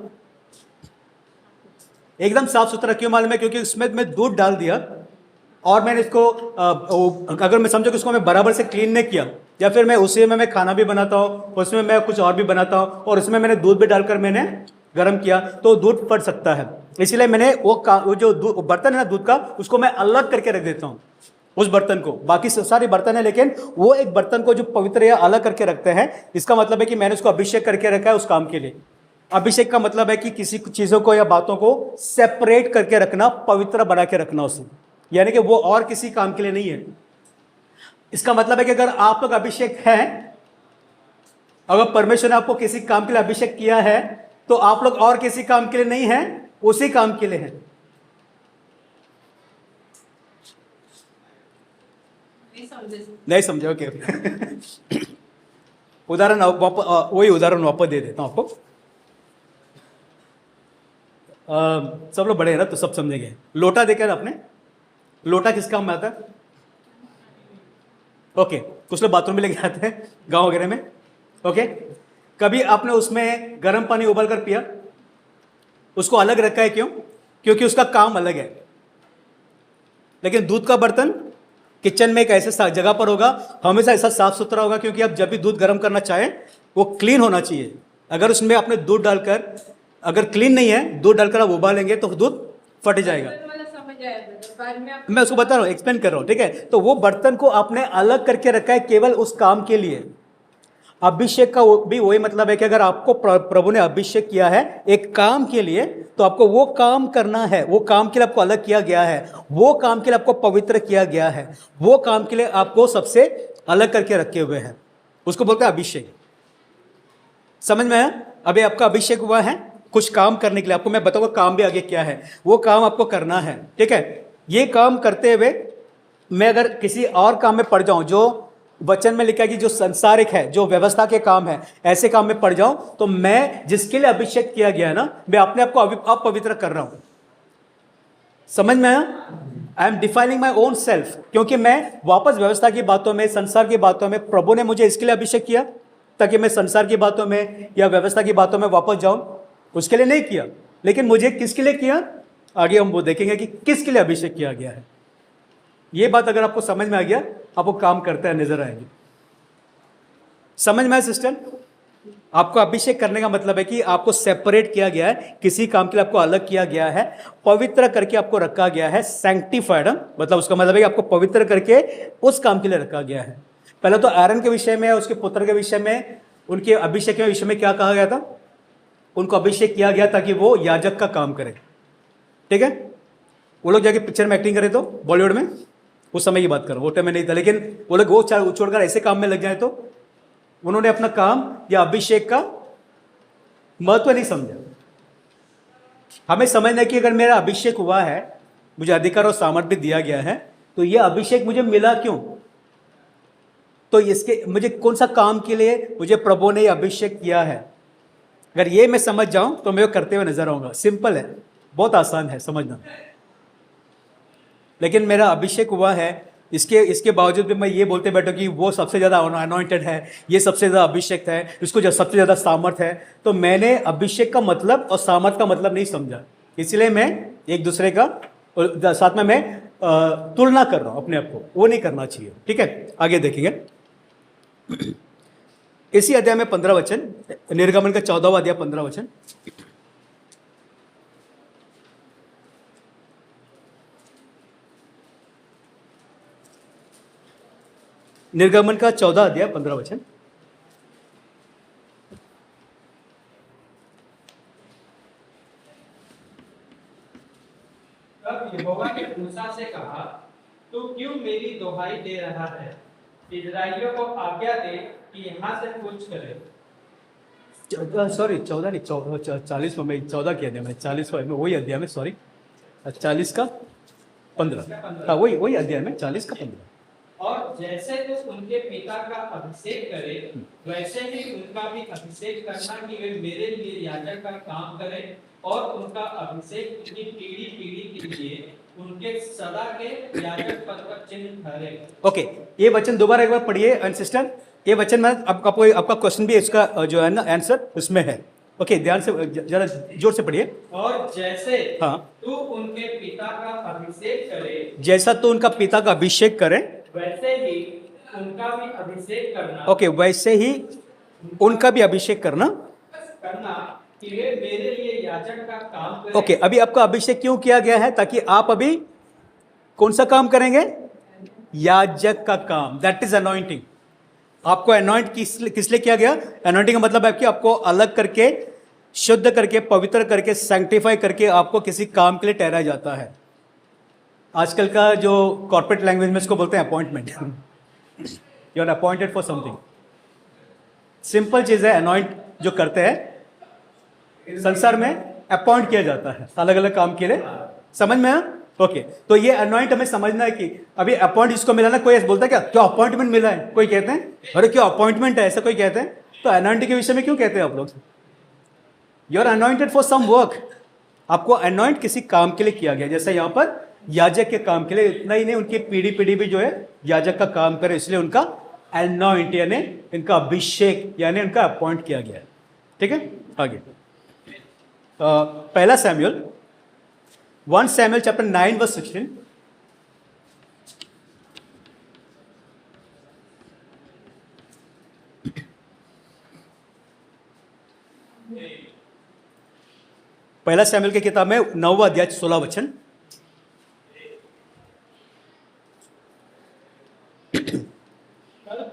एकदम साफ सुथरा। क्यों मालूम है? क्योंकि उसमें मैं दूध डाल दिया और मैंने इसको अगर मैं समझो कि उसको मैं बराबर से क्लीन नहीं किया, या फिर मैं उसी में मैं खाना भी बनाता हूँ, उसमें मैं कुछ और भी बनाता हूँ, और उसमें मैंने दूध भी डालकर मैंने गर्म किया, तो दूध फट सकता है। इसलिए मैंने वो जो बर्तन है ना दूध का, उसको मैं अलग करके रख देता हूँ उस बर्तन को। बाकी सारे बर्तन है, लेकिन वो एक बर्तन को जो पवित्र या अलग करके रखते हैं। इसका मतलब है कि मैंने उसको अभिषेक करके रखा है उस काम के लिए। अभिषेक का मतलब है कि किसी चीजों को या बातों को सेपरेट करके रखना, पवित्र बना के रखना उसे, यानी कि वो और किसी काम के लिए नहीं है। इसका मतलब है कि अगर आप लोग अभिषेक हैं, अगर परमेश्वर ने आपको किसी काम के लिए अभिषेक किया है, तो आप लोग और किसी काम के लिए नहीं हैं, उसी काम के लिए हैं। नहीं समझे? ओके उदाहरण वही उदाहरण वापस दे देता हूं आपको। सब लोग बड़े हैं ना, तो सब समझेंगे। लोटा देखा ना आपने? लोटा किस काम में आता है? ओके, कुछ लोग बाथरूम में लेके आते हैं गांव वगैरह में। ओके, कभी आपने उसमें गर्म पानी उबाल कर पिया? उसको अलग रखा है, क्यों? क्योंकि उसका काम अलग है। लेकिन दूध का बर्तन किचन में एक ऐसे जगह पर होगा, हमेशा ऐसा साफ सुथरा होगा, क्योंकि आप जब भी दूध गर्म करना चाहें वो क्लीन होना चाहिए। अगर उसमें आपने दूध डालकर, अगर क्लीन नहीं है, दूध डालकर आप उबालेंगे तो दूध फट जाएगा। मैं उसको बता रहा हूँ, एक्सप्लेन कर रहा हूँ, ठीक है। तो वो बर्तन को आपने अलग करके रखा है केवल उस काम के लिए। अभिषेक का भी वही मतलब है कि अगर आपको प्रभु ने अभिषेक किया है एक काम के लिए, तो आपको वो काम करना है। वो काम के लिए आपको अलग किया गया है, वो काम के लिए आपको पवित्र किया गया है, वो काम के लिए आपको सबसे अलग करके रखे हुए हैं। उसको बोलते हैं अभिषेक। समझ में आया? अभी आपका अभिषेक हुआ है कुछ काम करने के लिए। आपको मैं बताऊंगा काम भी आगे क्या है, वो काम आपको करना है, ठीक है। ये काम करते हुए मैं अगर किसी और काम में पड़ जाऊं, जो वचन में लिखा है कि जो संसारिक है, जो व्यवस्था के काम है, ऐसे काम में पड़ जाऊं, तो मैं जिसके लिए अभिषेक किया गया है ना, मैं अपने आप को अपवित्र कर रहा हूं। समझ में आया? I am defining my own self, क्योंकि मैं वापस व्यवस्था की बातों में, संसार की बातों में, प्रभु ने मुझे इसके लिए अभिषेक किया ताकि मैं संसार की बातों में या व्यवस्था की बातों में वापस जाऊं, उसके लिए नहीं किया। लेकिन मुझे किसके लिए किया, आगे हम वो देखेंगे कि किसके लिए अभिषेक किया गया है। ये बात अगर आपको समझ में आ गया, आपको काम करता है नजर आएंगे। समझ में आया सिस्टर? आपको अभिषेक करने का मतलब है कि आपको सेपरेट किया गया है, किसी काम के लिए आपको अलग किया गया है, पवित्र करके आपको रखा गया है। सैंक्टिफाइड, मतलब उसका मतलब है कि आपको पवित्र करके उस काम के लिए रखा गया है। पहले तो आयरन के विषय में, उसके पुत्र के विषय में, उनके अभिषेक के विषय में क्या कहा गया था? उनको अभिषेक किया गया ताकि वो याजक का काम करे, ठीक है। वो लोग जाके पिक्चर में एक्टिंग करे तो बॉलीवुड में, उस समय की बात करो, वो टाइम में नहीं था, लेकिन वो लोग वो छोड़कर ऐसे काम में लग जाए तो उन्होंने अपना काम या अभिषेक का महत्व नहीं समझा। हमें समझना है कि अगर मेरा अभिषेक हुआ है, मुझे अधिकार और सामर्थ्य भी दिया गया है, तो यह अभिषेक मुझे मिला क्यों? तो इसके मुझे कौन सा काम के लिए मुझे प्रभु ने अभिषेक किया है, अगर ये मैं समझ जाऊं तो मैं वो करते हुए नजर आऊंगा। सिंपल है, बहुत आसान है समझना, लेकिन मेरा अभिषेक हुआ है, इसके बावजूद भी मैं ये बोलते बैठा कि वो सबसे ज़्यादा अनॉइंटेड है, ये सबसे ज़्यादा अभिषेक है, इसको जो सबसे ज़्यादा सामर्थ है, तो मैंने अभिषेक का मतलब और सामर्थ का मतलब नहीं समझा, इसलिए मैं एक दूसरे का साथ में मैं तुलना कर रहा हूँ अपने आप को, वो नहीं करना चाहिए। ठीक है, आगे देखेंगे इसी अध्याय में 15 वचन, निर्गमन का 14वां अध्याय 15 वचन। निर्गमन का 14 अध्याय 15 वचन। तब यहोवा ने मूसा से कहा, तू क्यों मेरी दोहाई दे रहा है? इस्राएलियों को आज्ञा दे कि यहाँ से कूच करे। सॉरी 14 नहीं, 40 में 14 के अध्याय में, 40 में वही अध्याय में, सॉरी 40 का 15, हाँ वही अध्याय में 40 का 15। और जैसे तू उनके पिता का अभिषेक करे, वैसे ही उनका भी अभिषेक करना कि वे मेरे लिए याजक का काम करें, और उनका अभिषेक उनकी पीढ़ी पीढ़ी के लिए उनके सदा के याजक पद पर चिन्ह ठहरे। ओके, ये वचन दोबारा एक बार पढ़िए एंड सिस्टर, ये वचन में आपका क्वेश्चन भी इसका जो है ना आंसर उसमें है। ओके, ध्यान से जरा जोर से पढ़िए। और जैसे हाँ, तू उनके पिता का अभिषेक करे, जैसा तो उनका पिता का अभिषेक करे, वैसे ही उनका भी अभिषेक करना। ओके, वैसे ही उनका भी अभिषेक करना कि वे मेरे लिए याजक का काम करें। ओके, अभी आपका अभिषेक क्यों किया गया है? ताकि आप अभी कौन सा काम करेंगे? याजक का काम, दैट इज अनॉइंटिंग। आपको अनॉइंट किस लिए किया गया? अनॉइंटिंग का मतलब है कि आपको अलग करके, शुद्ध करके, पवित्र करके, सैंक्टिफाई करके आपको किसी काम के लिए ठहराया जाता है। आजकल का जो कॉर्पोरेट लैंग्वेज में इसको बोलते हैं appointment. You are appointed for something. Simple चीज है, अनॉइंट जो करते हैं संसार में अपॉइंट किया जाता है अलग अलग काम के लिए। समझ में आया? ओके, तो ये अनॉइंट हमें समझना है कि अभी अपॉइंट जिसको मिला ना, कोई ऐसा बोलता है क्या अपॉइंटमेंट मिला है? कोई कहते हैं अरे क्या अपॉइंटमेंट है, ऐसा कोई कहते हैं। तो अनॉइंट के विषय में क्यों कहते हैं आप लोग? You are anointed for some work. आपको अनॉइंट किसी काम के लिए किया गया, जैसे यहाँ पर याजक के काम के लिए। इतना ही नहीं, उनकी पीढ़ी पीढ़ी भी जो है याजक का काम करे, इसलिए उनका अनॉइंट यानी इनका अभिषेक यानी उनका अपॉइंट किया गया है। ठीक है, आगे पहला सैमुएल 1 Samuel chapter 9 verse 16। पहला सैमुएल की किताब में 9वां अध्याय 16 वचन।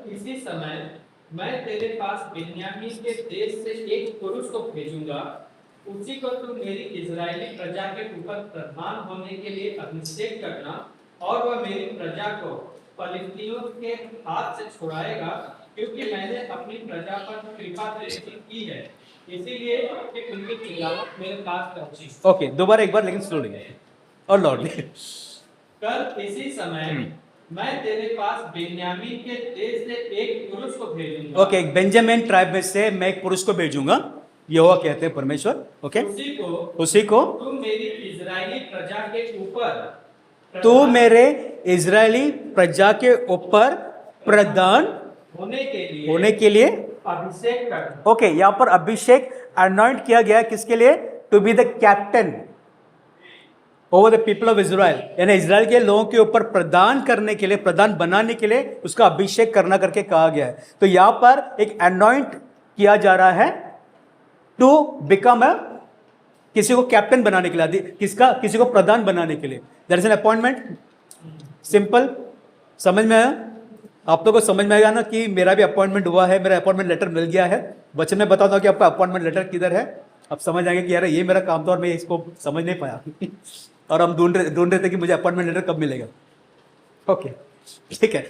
इसी समय मैं तेरे पास बिन्यामीन के देश से एक पुरुष को भेजूंगा, उसी को तू मेरी इजरायली प्रजा के ऊपर प्रधान होने के लिए अभिषेक करना, और वह मेरी प्रजा को फलिस्तीनियों के हाथ से छुड़ाएगा, क्योंकि मैंने अपनी प्रजा पर कृपा दृष्टि की है, इसीलिए कि उनकी तिलावत मेरे पास पहुंची। ओके, दोबारा एक बार लेकिन स्लोली और लॉर्डली। कल इसी समय मैं तेरे पास बिन्यामीन के देश से एक पुरुष को भेजूंगा। ओके, बेंजामिन ट्राइब में से मैं एक पुरुष को भेजूंगा, यहोवा कहते हैं परमेश्वर। ओके, उसी को तू मेरी इजरायली प्रजा के ऊपर तू मेरे इजरायली प्रजा के ऊपर प्रधान होने के लिए अभिषेक कर। ओके, यहाँ पर अभिषेक अनॉइंट किया गया किसके लिए? To be the captain over the people of Israel, यानी इजराइल के लोगों के ऊपर प्रदान करने के लिए, प्रधान बनाने के लिए उसका अभिषेक करना करके कहा गया है। तो यहाँ पर एक अनॉइंट किया जा रहा है टू बिकम अ, किसी को कैप्टन बनाने के लिए, किसी को प्रधान बनाने के लिए। That is an appointment. Simple, समझ में आया? आप लोगों को समझ में आएगा ना कि मेरा भी अपॉइंटमेंट हुआ है, मेरा अपॉइंटमेंट लेटर मिल गया है। वचन में बताता हूँ कि आपका अपॉइंटमेंट लेटर किधर है। आप समझ आएंगे कि यार ये मेरा काम था और मैं इसको समझ नहीं पाया और हम ढूंढ रहे थे कि मुझे अपॉइंटमेंट लेटर कब मिलेगा। ओके, ठीक है।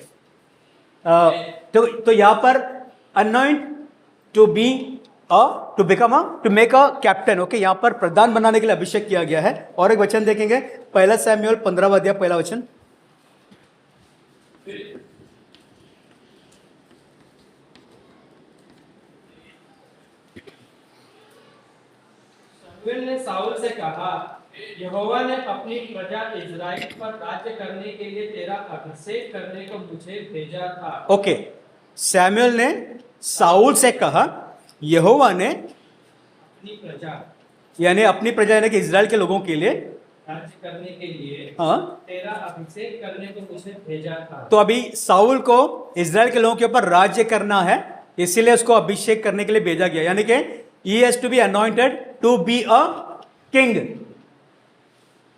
तो यहाँ पर anoint to be to become to make a captain. Okay, यहाँ पर प्रधान बनाने के लिए अभिषेक किया गया है। और एक वचन देखेंगे, पहला सैमुएल 15वां अध्याय पहला वचन। शमूएल ने साउल से कहा, यहोवा ने अपनी प्रजा इज़राइल पर राज्य करने के लिए तेरा अभिषेक करने को मुझे भेजा था। ओके, सैमुअल ने साउल से कहा, यहोवा ने अपनी प्रजा यानी अपनी प्रजा यानी कि इजराइल के लोगों के लिए राज्य करने के लिए हाँ, तेरा अभिषेक करने को मुझे भेजा था। तो अभी साउल को इजराइल के लोगों के ऊपर राज्य करना है, इसीलिए उसको अभिषेक करने के लिए भेजा गया, यानी कि he has to be anointed to be a king।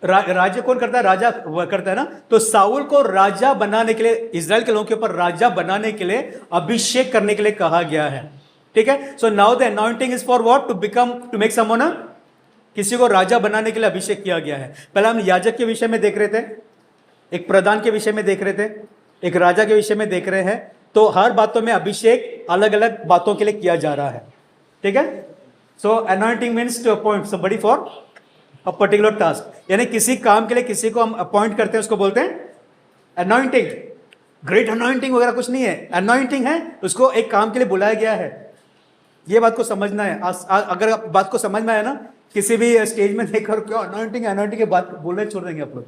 राज्य कौन करता है? राजा करता है ना। तो साउल को राजा बनाने के लिए, इजराइल के लोगों के ऊपर राजा बनाने के लिए अभिषेक करने के लिए कहा गया है। ठीक है, so now the anointing is for what? To make someone, किसी को राजा बनाने के लिए अभिषेक किया गया है। पहले हम याजक के विषय में देख रहे थे, एक प्रधान के विषय में देख रहे थे, एक राजा के विषय में देख रहे हैं। तो हर बातों में अभिषेक अलग अलग बातों के लिए किया जा रहा है। ठीक है, so anointing means to appoint somebody for a particular task, यानी किसी काम के लिए किसी को हम अपॉइंट करते हैं, उसको बोलते हैं अनॉइंटिंग। ग्रेट अनॉइंटिंग वगैरह कुछ नहीं है, अनॉइंटिंग है, उसको एक काम के लिए बुलाया गया है। ये बात को समझना है। अगर आप बात को समझ में आया ना, किसी भी स्टेज में देखकर क्यों अनॉइंटिंग की बात बोलने छोड़ देंगे आप लोग,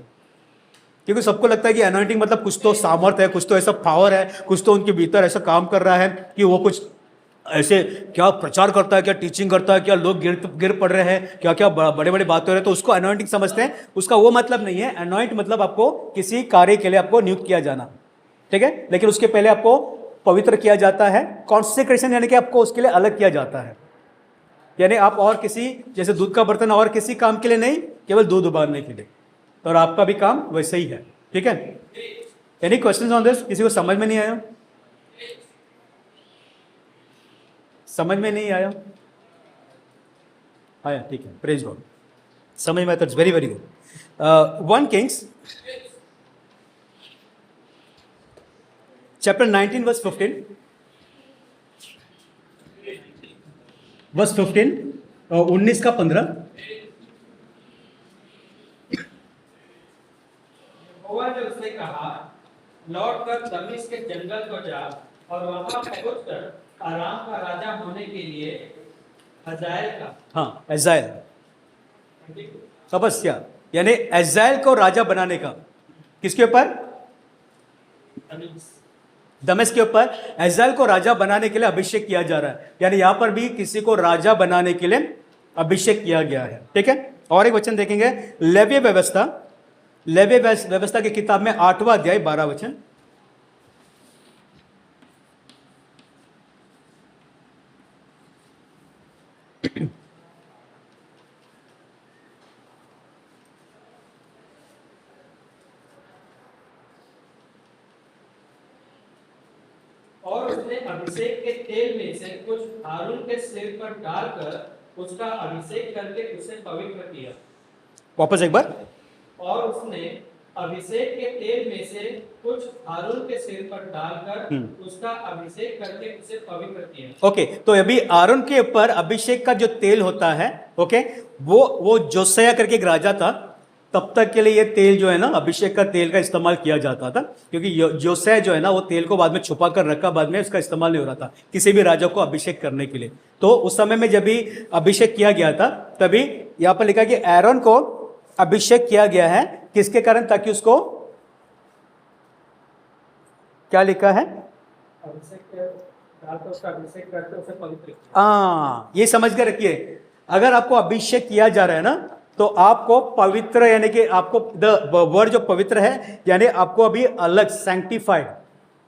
क्योंकि सबको लगता है कि अनॉइंटिंग मतलब कुछ तो सामर्थ है, कुछ तो ऐसा पावर है, कुछ तो उनके भीतर ऐसा काम कर रहा है कि वो कुछ ऐसे क्या प्रचार करता है, क्या टीचिंग करता है, क्या लोग गिर पड़ रहे हैं, क्या क्या बड़े बड़े बातें हो रहे हैं, तो उसको अनॉइंटिंग समझते हैं। उसका वो मतलब नहीं है। अनॉइंट मतलब आपको किसी कार्य के लिए आपको नियुक्त किया जाना, ठीक है, लेकिन उसके पहले आपको पवित्र किया जाता है। कॉन्सेक्रेशन यानी कि आपको उसके लिए अलग किया जाता है, यानी आप और किसी, जैसे दूध का बर्तन और किसी काम के लिए नहीं, केवल दूध उबालने के लिए, और आपका भी काम वैसे ही है। ठीक है, एनी क्वेश्चंस ऑन दिस? किसी को समझ में नहीं आया? समझ में नहीं आया? आया, ठीक है, प्रेज गॉड। समझ में आया तो it's very very good. 1 Kings chapter 19 verse 15, verse 15, 19 का 15। यहोवा ने उससे कहा, लौट कर दमिश्क के जंगल को जा और वहां पहुंचकर आराम का राजा होने के लिए हजाएल का, हाँ, एजाइल तपस्या, यानी एजाइल को राजा बनाने का। किसके ऊपर? दमिश्क के ऊपर एजाइल को राजा बनाने के लिए अभिषेक किया जा रहा है, यानी यहां पर भी किसी को राजा बनाने के लिए अभिषेक किया गया है। ठीक है, और एक वचन देखेंगे, लेवी व्यवस्था की किताब में 8वां अध्याय 12 वचन। और उसने अभिषेक के तेल में से कुछ हारून के सिर पर डालकर उसका अभिषेक करके उसे पवित्र किया। वापस एक बार। और उसने अभिषेक के तेल में से कुछ हारून के सिर पर डालकर उसका अभिषेक करके उसे पवित्र किया। ओके, तो अभी आरोन के ऊपर अभिषेक का जो तेल होता है, ओके, वो जोसिया करके एक राजा था, तब तक के लिए ये तेल जो है ना, अभिषेक का तेल का इस्तेमाल किया जाता था, क्योंकि जोसिया जो है ना, वो तेल को बाद में छुपा कर रखा, बाद में उसका इस्तेमाल नहीं हो रहा था किसी भी राजा को अभिषेक करने के लिए। तो उस समय में जब भी अभिषेक किया गया था, तभी यहाँ पर लिखा कि आरोन को अभिषेक किया गया है, किसके कारण? ताकि उसको, क्या लिखा है? उसका अभिषेक करके उसे पवित्र किया। ये समझ कर रखिए, अगर आपको अभिषेक किया जा रहा है ना, तो आपको पवित्र, यानी कि आपको द वर्ड जो पवित्र है, यानी आपको अभी अलग, सैंक्टिफाइड,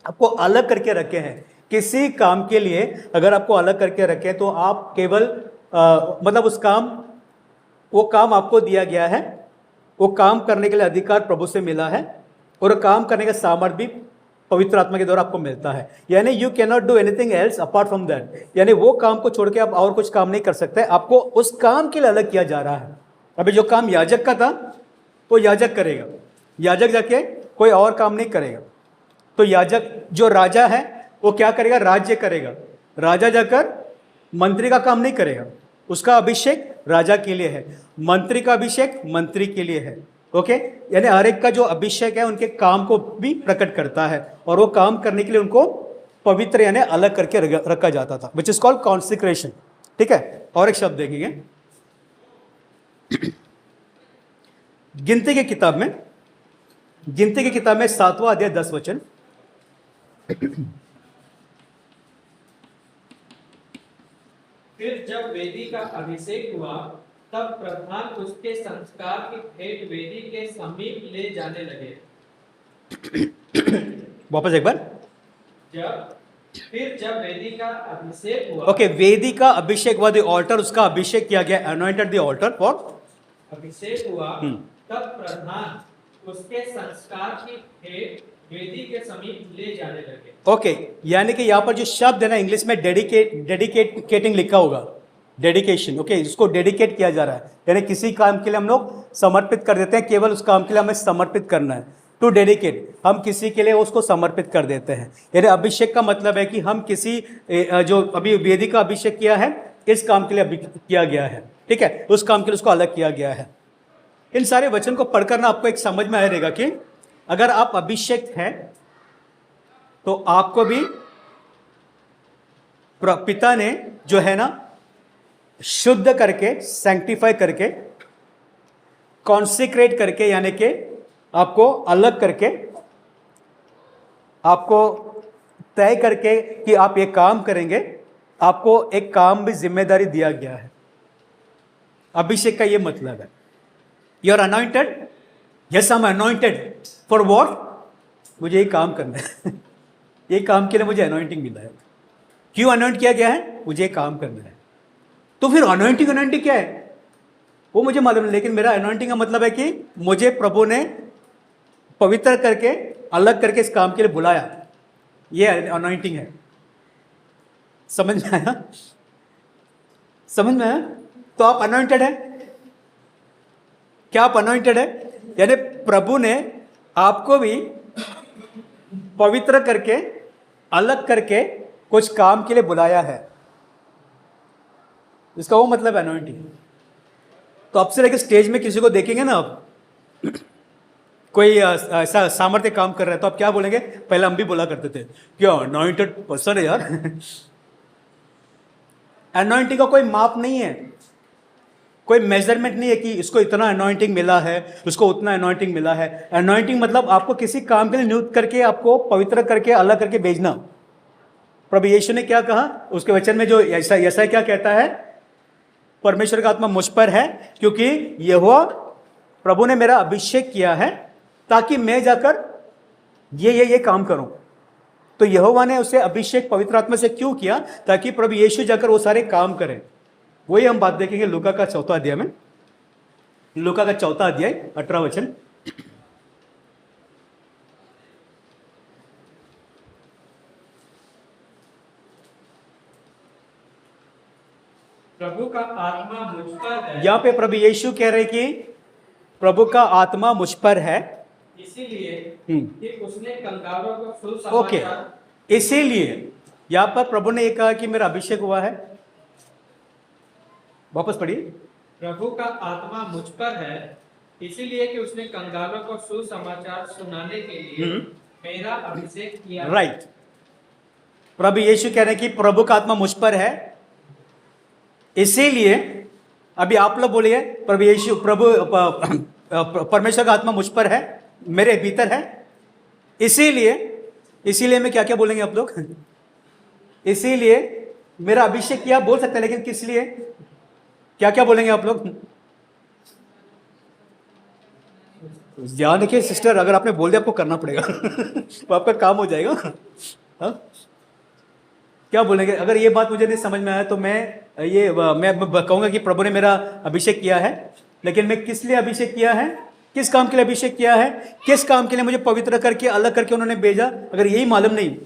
आपको अलग करके रखे हैं किसी काम के लिए। अगर आपको अलग करके रखे तो आप केवल मतलब वो काम आपको दिया गया है, वो काम करने के लिए अधिकार प्रभु से मिला है, और काम करने का सामर्थ्य भी पवित्र आत्मा के द्वारा आपको मिलता है। यानी you can not do anything else apart from that, यानी वो काम को छोड़ के आप और कुछ काम नहीं कर सकते, आपको उस काम के लिए अलग किया जा रहा है। अभी जो काम याजक का था वो याजक करेगा, याजक जाके कोई और काम नहीं करेगा। तो याजक जो राजा है वो क्या करेगा? राज्य करेगा। राजा जाकर मंत्री का काम नहीं करेगा, उसका अभिषेक राजा के लिए है, मंत्री का अभिषेक मंत्री के लिए है। ओके, यानी हर एक का जो अभिषेक है उनके काम को भी प्रकट करता है, और वो काम करने के लिए उनको पवित्र यानी अलग करके रखा जाता था, विच इज कॉल्ड कॉन्सिक्रेशन। ठीक है, और एक शब्द देखेंगे, गिनती की किताब में 7वां अध्याय 10 वचन। फिर जब वेदी का अभिषेक हुआ तब प्रधान उसके संस्कार की भेंट वेदी के समीप ले जाने लगे। वापस एक बार। जब वेदी का अभिषेक हुआ, ओके, वेदी का अभिषेक हुआ, द ऑल्टर, उसका अभिषेक किया गया, अनॉइंटेड द ऑल्टर फॉर। अभिषेक हुआ तब प्रधान उसके संस्कार की भेंट वेदी के समीप ले जाने लगे। ओके, यानी कि यहाँ पर जो शब्द है ना, इंग्लिश में डेडिकेटिंग लिखा होगा, डेडिकेशन। ओके, इसको डेडिकेट किया जा रहा है, यानी किसी काम के लिए हम लोग समर्पित कर देते हैं, केवल उस काम के लिए हमें समर्पित करना है। टू डेडिकेट, हम किसी के लिए उसको समर्पित कर देते हैं। यानी अभिषेक का मतलब है कि हम किसी जो अभी वेदी का अभिषेक किया है, इस काम के लिए किया गया है, ठीक है, उस काम के लिए उसको अलग किया गया है। इन सारे वचन को पढ़कर ना आपको एक समझ में आएगा कि अगर आप अभिषेक हैं तो आपको भी पिता ने जो है ना शुद्ध करके, सैंक्टिफाई करके, कॉन्सिक्रेट करके, यानी कि आपको अलग करके, आपको तय करके कि आप ये काम करेंगे, आपको एक काम भी जिम्मेदारी दिया गया है। अभिषेक का ये मतलब है, you are anointed, yes I am anointed for what, मुझे ये काम करना है ये काम के लिए मुझे अनॉइंटिंग मिला है। क्यों अनॉइंट किया गया है? मुझे ये काम करना है। तो फिर अनॉइंटिंग क्या है वो मुझे मालूम नहीं, लेकिन मेरा अनॉइंटिंग का मतलब है कि मुझे प्रभु ने पवित्र करके, अलग करके इस काम के लिए बुलाया, ये अनॉइंटिंग है। समझ में आया? समझ में आया? तो आप अनॉइंटेड है। क्या आप अनॉइंटेड है? यानी प्रभु ने आपको भी पवित्र करके, अलग करके कुछ काम के लिए बुलाया है, इसका वो मतलब अनॉइंटिंग। तो अब से लेकर स्टेज में किसी को देखेंगे ना, आप कोई ऐसा सामर्थ्य काम कर रहा है तो आप क्या बोलेंगे? पहले हम भी बोला करते थे, क्या अनॉइंटेड पर्सन है यार अनॉइंटिंग का कोई माप नहीं है, कोई मेजरमेंट नहीं है कि इसको इतना अनॉइंटिंग मिला है, उसको उतना अनॉइंटिंग मिला है। अनॉइंटिंग मतलब आपको किसी काम के लिए नियुक्त करके, आपको पवित्र करके, अलग करके भेजना। प्रभु यीशु ने क्या कहा उसके वचन में, जो ऐसा क्या कहता है? परमेश्वर का आत्मा मुझ पर है क्योंकि यहोवा प्रभु ने मेरा अभिषेक किया है ताकि मैं जाकर ये काम करूं। तो यहोवा ने उसे अभिषेक पवित्र आत्मा से क्यों किया? ताकि प्रभु यीशु जाकर वो सारे काम करें। वही हम बात देखेंगे लूका का 4वां अध्याय में, लूका का 4वां अध्याय 18 वचन। प्रभु का आत्मा मुझ पर है, यहां पे प्रभु यीशु कह रहे कि प्रभु का आत्मा मुझ पर है, इसीलिए कि उसने कंगालों को सुसमाचार। ओके, इसीलिए यहां पर प्रभु ने ये कहा कि मेरा अभिषेक हुआ है। वापस पढ़िए। प्रभु का आत्मा मुझ पर है इसीलिए कि उसने कंगालों को सुसमाचार सुनाने के लिए मेरा अभिषेक किया। राइट, प्रभु यीशु कह रहे हैं कि प्रभु का आत्मा मुझ पर है, इसीलिए अभी आप लोग बोलिए, प्रभु यीशु, परमेश्वर का आत्मा मुझ पर है, मेरे भीतर है, इसीलिए में क्या क्या बोलेंगे आप लोग? इसीलिए मेरा अभिषेक किया बोल सकते हैं, लेकिन किस लिए, क्या क्या बोलेंगे आप लोग? ध्यान रखिए सिस्टर, अगर आपने बोल दिया आपको करना पड़ेगा तो आपका काम हो जाएगा। हाँ, क्या बोलेंगे? अगर ये बात मुझे नहीं समझ में आया तो मैं कहूंगा कि प्रभु ने मेरा अभिषेक किया है, लेकिन मैं किस लिए अभिषेक किया है, किस काम के लिए अभिषेक किया है, किस काम के लिए मुझे पवित्र करके, अलग करके उन्होंने भेजा, अगर यही मालूम नहीं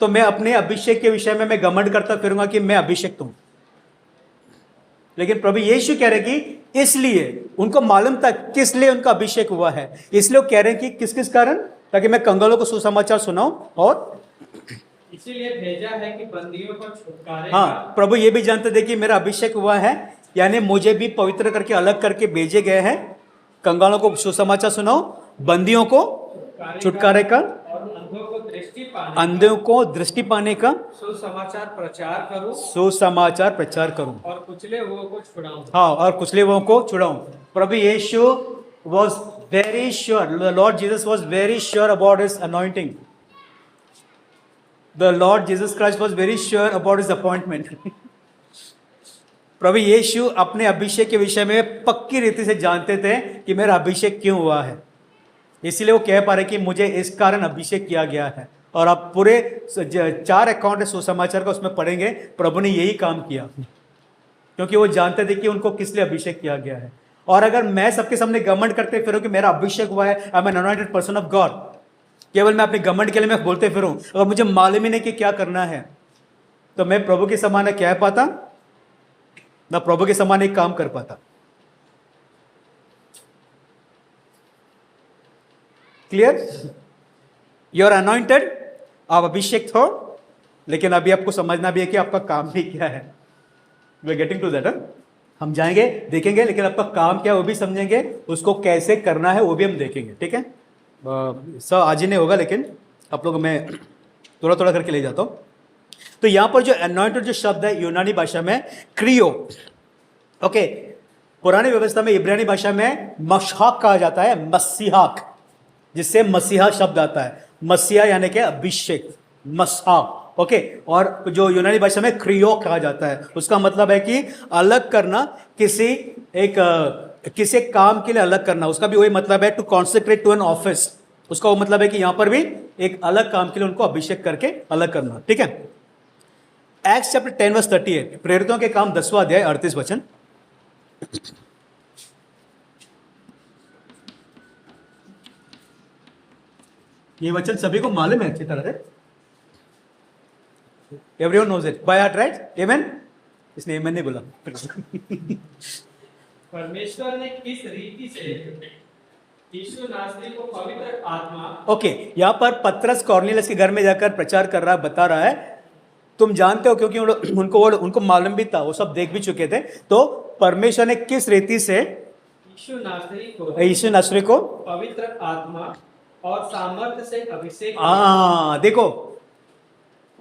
तो मैं अपने अभिषेक के विषय में मैं घमंड करता फिरूंगा कि मैं अभिषेक हूं। लेकिन प्रभु यीशु कह रहे कि इसलिए उनको मालूम था किस लिए उनका अभिषेक हुआ है, इसलिए वो कह रहे हैं कि किस किस कारण, ताकि मैं कंगालों को सुसमाचार सुनाऊं और इसीलिए भेजा है कि बंदियों को छुटकारे। हाँ, प्रभु ये भी जानते थे कि मेरा अभिषेक हुआ है, यानी मुझे भी पवित्र करके, अलग करके भेजे गए हैं। कंगालों को सुसमाचार सुनाओ, बंदियों को छुटकारे का, और अंधों को दृष्टि पाने का सुसमाचार प्रचार करूं, सुसमाचार प्रचार करूं, और कुचले हुओं को छुड़ाऊं। हाँ, और कुचले हुओं को छुड़ाऊं। प्रभु यीशु was very sure, the Lord Jesus was very sure about his anointing. The Lord Jesus Christ was very sure about his appointment. प्रभु यीशु अपने अभिषेक के विषय में पक्की रीति से जानते थे कि मेरा अभिषेक क्यों हुआ है, इसलिए वो कह पा रहे कि मुझे इस कारण अभिषेक किया गया है। और आप पूरे 4 अकाउंट है सुसमाचार का, उसमें पढ़ेंगे प्रभु ने यही काम किया, क्योंकि वो जानते थे कि उनको किस लिए अभिषेक किया गया है। और अगर मैं सबके सामने घमंड करते फिरूं कि मेरा अभिषेक हुआ है, I am an anointed person of God, केवल मैं अपने घमंड के लिए मैं बोलते फिरूं और मुझे मालूम ही नहीं कि क्या करना है, तो मैं प्रभु के समान कह पाता ना, प्रभु के समान एक काम कर पाता। क्लियर? यू आर अनॉइंटेड, आप अभिषेक हो, लेकिन अभी आपको समझना भी है कि आपका काम भी क्या है। We are getting to that. हम जाएंगे देखेंगे, लेकिन आपका काम क्या है वो भी समझेंगे, उसको कैसे करना है वो भी हम देखेंगे। ठीक है, सब आज ही नहीं होगा, लेकिन आप लोग मैं थोड़ा थोड़ा करके ले जाता हूं। तो यहां पर जो अनॉइंटेड जो शब्द है यूनानी भाषा में क्रियो, ओके, पुरानी व्यवस्था में इब्रानी भाषा में मशहाक कहा जाता है, मसीहाक, जिससे मसीहा शब्द आता है। मसीहा यानी कि अभिषेक, मसहाक, ओके। और जो यूनानी भाषा में क्रियो कहा जाता है, उसका मतलब है कि अलग करना, किसी काम के लिए अलग करना, उसका भी वही मतलब है, to consecrate to an office, उसका वो मतलब है कि यहां पर भी एक अलग काम के लिए उनको अभिषेक करके अलग करना। ठीक है, एक्ट्स चैप्टर 10 वर्स 38, प्रेरितों के काम 10वां अध्याय 38 वचन। ये वचन सभी को मालूम है अच्छी तरह से, everyone knows it by heart, right? Amen? इसने आमेन नहीं बोला। परमेश्वर ने किस रीति से यीशु नासरी को पवित्र आत्मा, ओके, यहां पर पतरस कॉर्नेलियस के घर में जाकर प्रचार कर रहा है, बता रहा है, तुम जानते हो, क्योंकि उनको मालूम भी था, वो सब देख भी चुके थे। तो परमेश्वर ने किस रीति से यीशु नासरी को पवित्र आत्मा और सामर्थ्य से अभिषेक, देखो,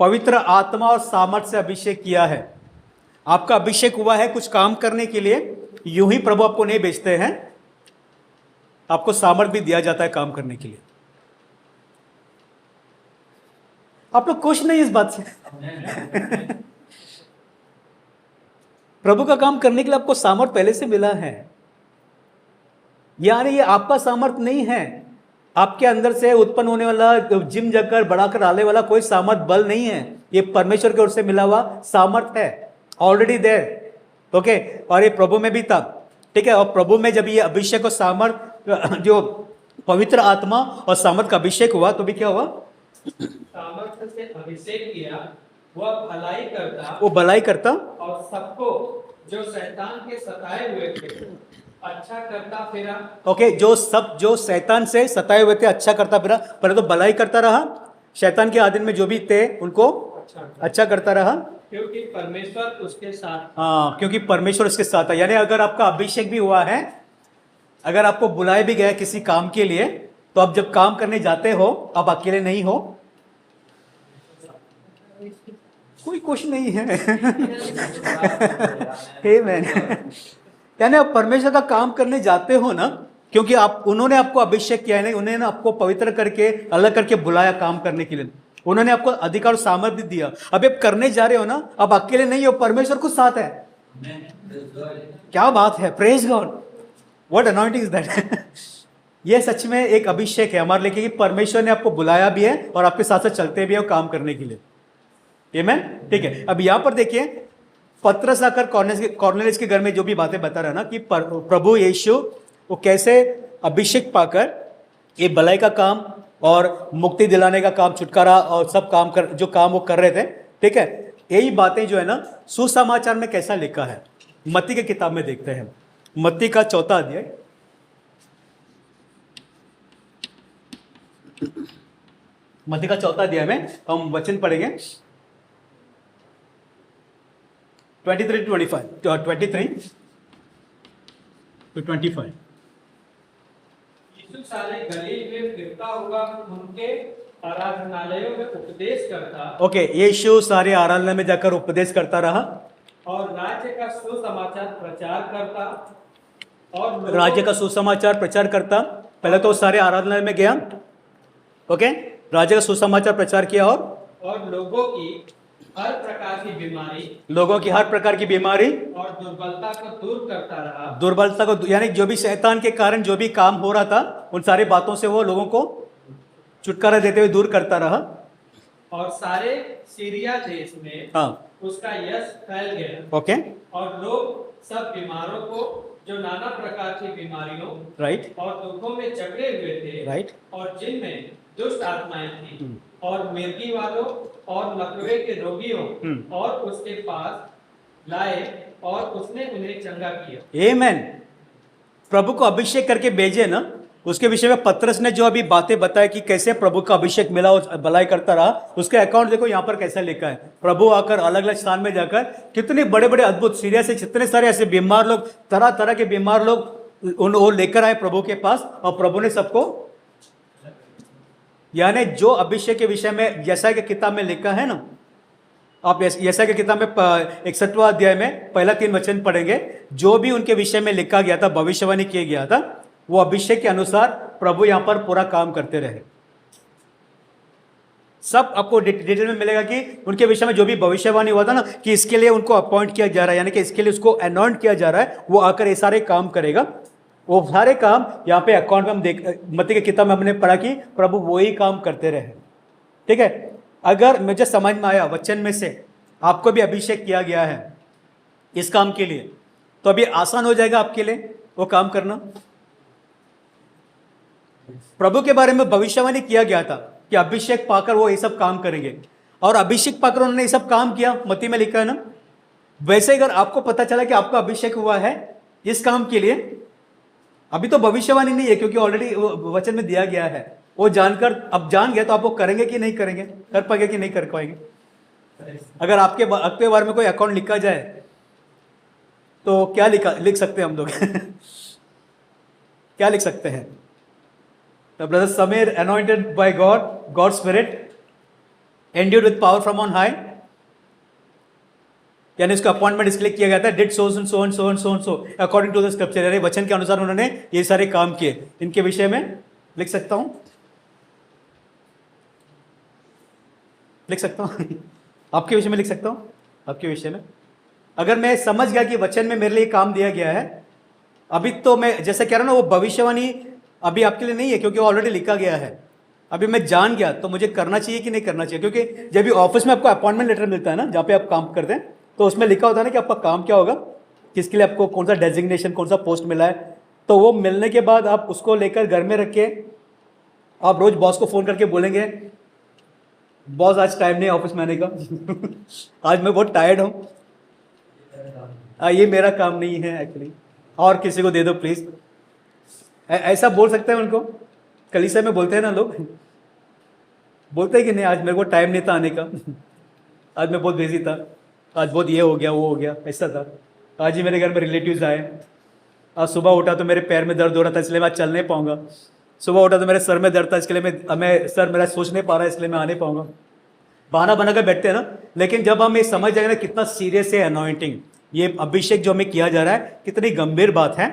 पवित्र आत्मा और सामर्थ्य से अभिषेक किया है। आपका अभिषेक हुआ है कुछ काम करने के लिए, यूं ही प्रभु आपको नहीं भेजते हैं, आपको सामर्थ्य भी दिया जाता है काम करने के लिए। आप लोग खुश नहीं इस बात से? प्रभु का काम करने के लिए आपको सामर्थ्य पहले से मिला है, यानी ये आपका सामर्थ्य नहीं है, आपके अंदर से उत्पन्न होने वाला, जिम जाकर बढ़ाकर आने वाला कोई सामर्थ बल नहीं है, ये परमेश्वर की ओर से मिला हुआ सामर्थ है, ऑलरेडी देयर। ओके, और ये प्रभु में भी था। ठीक है, और प्रभु में जब ये अभिषेक और सामर्थ, जो पवित्र आत्मा और सामर्थ का अभिषेक हुआ, तो भी क्या हुआ? सामर्थ्य से अभिषेक किया, वह भलाई करता और सबको जो शैतान के सताए हुए थे अच्छा करता फिरा। ओके, जो शैतान से सताए हुए थे अच्छा करता फिरा, पहले तो भलाई करता रहा, शैतान के आधीन में जो भी थे उनको अच्छा करता रहा, क्योंकि परमेश्वर उसके साथ। क्योंकि परमेश्वर उसके साथ है। यानी अगर आपका अभिषेक भी हुआ है, अगर आपको बुलाया भी गया किसी काम के लिए, तो आप जब काम करने जाते हो, आप अकेले नहीं हो, कोई कुछ नहीं है। आमेन। यानी आप परमेश्वर का काम करने जाते हो ना, क्योंकि उन्होंने आपको अभिषेक किया है, उन्होंने आपको पवित्र करके अलग करके बुलाया काम करने के लिए, उन्होंने आपको अधिकार और सामर्थ्य दिया। अब आप करने जा रहे हो ना, अब अकेले नहीं हो, परमेश्वर कुछ साथ है। क्या बात है, praise God, what anointing is that. ये सच में एक अभिषेक है हमारे लिए कि परमेश्वर ने आपको बुलाया भी है और आपके साथ साथ चलते भी हैं काम करने के लिए। आमेन। ठीक है, अब यहां पर देखिए, पतरस आकर कॉर्नेलियस के घर में जो भी बातें बता रहा ना, कि प्रभु यीशु वो कैसे अभिषेक पाकर ये भलाई का काम और मुक्ति दिलाने का काम, छुटकारा और सब काम जो काम वो कर रहे थे। ठीक है, यही बातें जो है ना सुसमाचार में कैसा लिखा है, मत्ती की किताब में देखते हैं, मत्ती का 4 अध्याय, मत्ती का 4 अध्याय में हम वचन पढ़ेंगे 23 to 25। यीशु सारे गलील में फिरता हुआ उनके आराधनालयों में उपदेश करता। ओके, यीशु सारे आराधनालय में जाकर उपदेश करता रहा और राज्य का सुसमाचार प्रचार करता और लोगों- राज्य का सुसमाचार प्रचार करता। पहले तो सारे आराधनालय में गया, ओके, राज्य का सुसमाचार प्रचार किया और लोगों की हर प्रकार की बीमारी लोगों की हर प्रकार की बीमारी, और दुर्बलता को दूर करता रहा। दुर्बलता को, यानी जो भी शैतान के कारण जो भी काम हो रहा था उन सारी बातों से वो लोगों को छुटकारा देते हुए दूर करता रहा। और सारे सीरिया देश में हाँ, उसका यश फैल गया ओके, और लोग सब बीमारों को, जो नाना प्रकार की बीमारियों राइट, और दुखों में जकड़े हुए थे, राइट, और जिनमें दुष्ट आत्माएं थी, और मिर्गी वालों और लकवे के रोगियों और उसके पास लाए, और उसने उन्हें चंगा किया। आमेन। प्रभु को अभिषेक करके भेजे ना, उसके विषय में पतरस ने जो अभी बातें बताई कि कैसे प्रभु का अभिषेक मिला और भलाई करता रहा, उसका अकाउंट देखो यहाँ पर कैसा लिखा है। प्रभु आकर अलग अलग स्थान में जाकर कितने बड़े बड़े अद्भुत, सीरिया से जितने सारे ऐसे बीमार लोग, तरह तरह के बीमार लोग वो लेकर आए प्रभु के पास, और प्रभु ने सबको, यानी जो अभिषेक के विषय में यशायाह की किताब में लिखा है ना, आप यशायाह की किताब में 61वां अध्याय में पहला 3 वचन पढ़ेंगे, जो भी उनके विषय में लिखा गया था, भविष्यवाणी किया गया था, वो अभिषेक के अनुसार प्रभु यहां पर पूरा काम करते रहे। सब आपको डिटेल में मिलेगा कि उनके विषय में जो भी भविष्यवाणी हुआ था ना, कि इसके लिए उनको अपॉइंट किया जा रहा है, यानी कि इसके लिए उसको अनॉइंट किया जा रहा है, वो आकर ये सारे काम करेगा। वो सारे काम यहाँ पे अकाउंट में हम देख, मत्ती की किताब में हमने पढ़ा कि प्रभु वही काम करते रहे। ठीक है, अगर मुझे समझ में आया वचन में से आपको भी अभिषेक किया गया है इस काम के लिए, तो अभी आसान हो जाएगा आपके लिए वो काम करना। प्रभु के बारे में भविष्यवाणी किया गया था कि अभिषेक पाकर वो ये सब काम करेंगे, और अभिषेक पाकर उन्होंने ये सब काम किया, मत्ती में लिखा है ना। वैसे अगर आपको पता चला कि आपका अभिषेक हुआ है इस काम के लिए, अभी तो भविष्यवाणी नहीं है क्योंकि ऑलरेडी वचन में दिया गया है, वो जानकर अब जान गया, तो आप वो करेंगे कि नहीं करेंगे, कर पाएंगे कि नहीं कर पाएंगे। अगर आपके बारे में कोई अकाउंट लिखा जाए तो क्या लिख सकते हैं हम लोग क्या लिख सकते हैं? Brother Sameer anointed by God spirit, endued with power from on high, यानी इसका अपॉइंटमेंट इसलिए किया गया था, did so and so and so and so and so according to the scripture, यानी वचन के अनुसार उन्होंने ये सारे काम किए। इनके विषय में लिख सकता हूं, लिख सकता हूं आपके विषय में लिख सकता हूं, आपके विषय में अगर मैं समझ गया कि वचन में मेरे लिए काम दिया गया है, अभी तो मैं जैसे कह रहा हूं ना, वो भविष्यवाणी अभी आपके लिए नहीं है क्योंकि ऑलरेडी लिखा गया है। अभी मैं जान गया तो मुझे करना चाहिए कि नहीं करना चाहिए, क्योंकि जब भी ऑफिस में आपको अपॉइंटमेंट लेटर मिलता है ना, जहाँ पे आप काम करते हैं, तो उसमें लिखा होता है ना कि आपका काम क्या होगा, किसके लिए आपको कौन सा डेजिग्नेशन, कौन सा पोस्ट मिला है। तो वो मिलने के बाद आप उसको लेकर घर में रख के आप रोज बॉस को फ़ोन करके बोलेंगे, बॉस आज टाइम नहीं ऑफिस में आने का आज मैं बहुत टायर्ड हूँ, ये मेरा काम नहीं है एक्चुअली, और किसी को दे दो प्लीज़। ऐसा बोल सकते हैं उनको, कलीसिया में बोलते हैं ना लोग, बोलते हैं कि नहीं आज मेरे को टाइम नहीं था आने का, आज मैं बहुत बिजी था, आज बहुत ये हो गया वो हो गया, ऐसा था, आज ही मेरे घर में रिलेटिव्स आए, आज सुबह उठा तो मेरे पैर में दर्द हो रहा था इसलिए मैं चल नहीं पाऊंगा, सुबह उठा तो मेरे सर में दर्द था इसके लिए मैं सर मेरा सोच नहीं पा रहा है इसलिए मैं आ नहीं पाऊंगा। बहाना बनाकर बैठते हैं ना। लेकिन जब हम ये समझ जाएंगे ना कितना सीरियस है अनॉइंटिंग, ये अभिषेक जो हमें किया जा रहा है कितनी गंभीर बात है,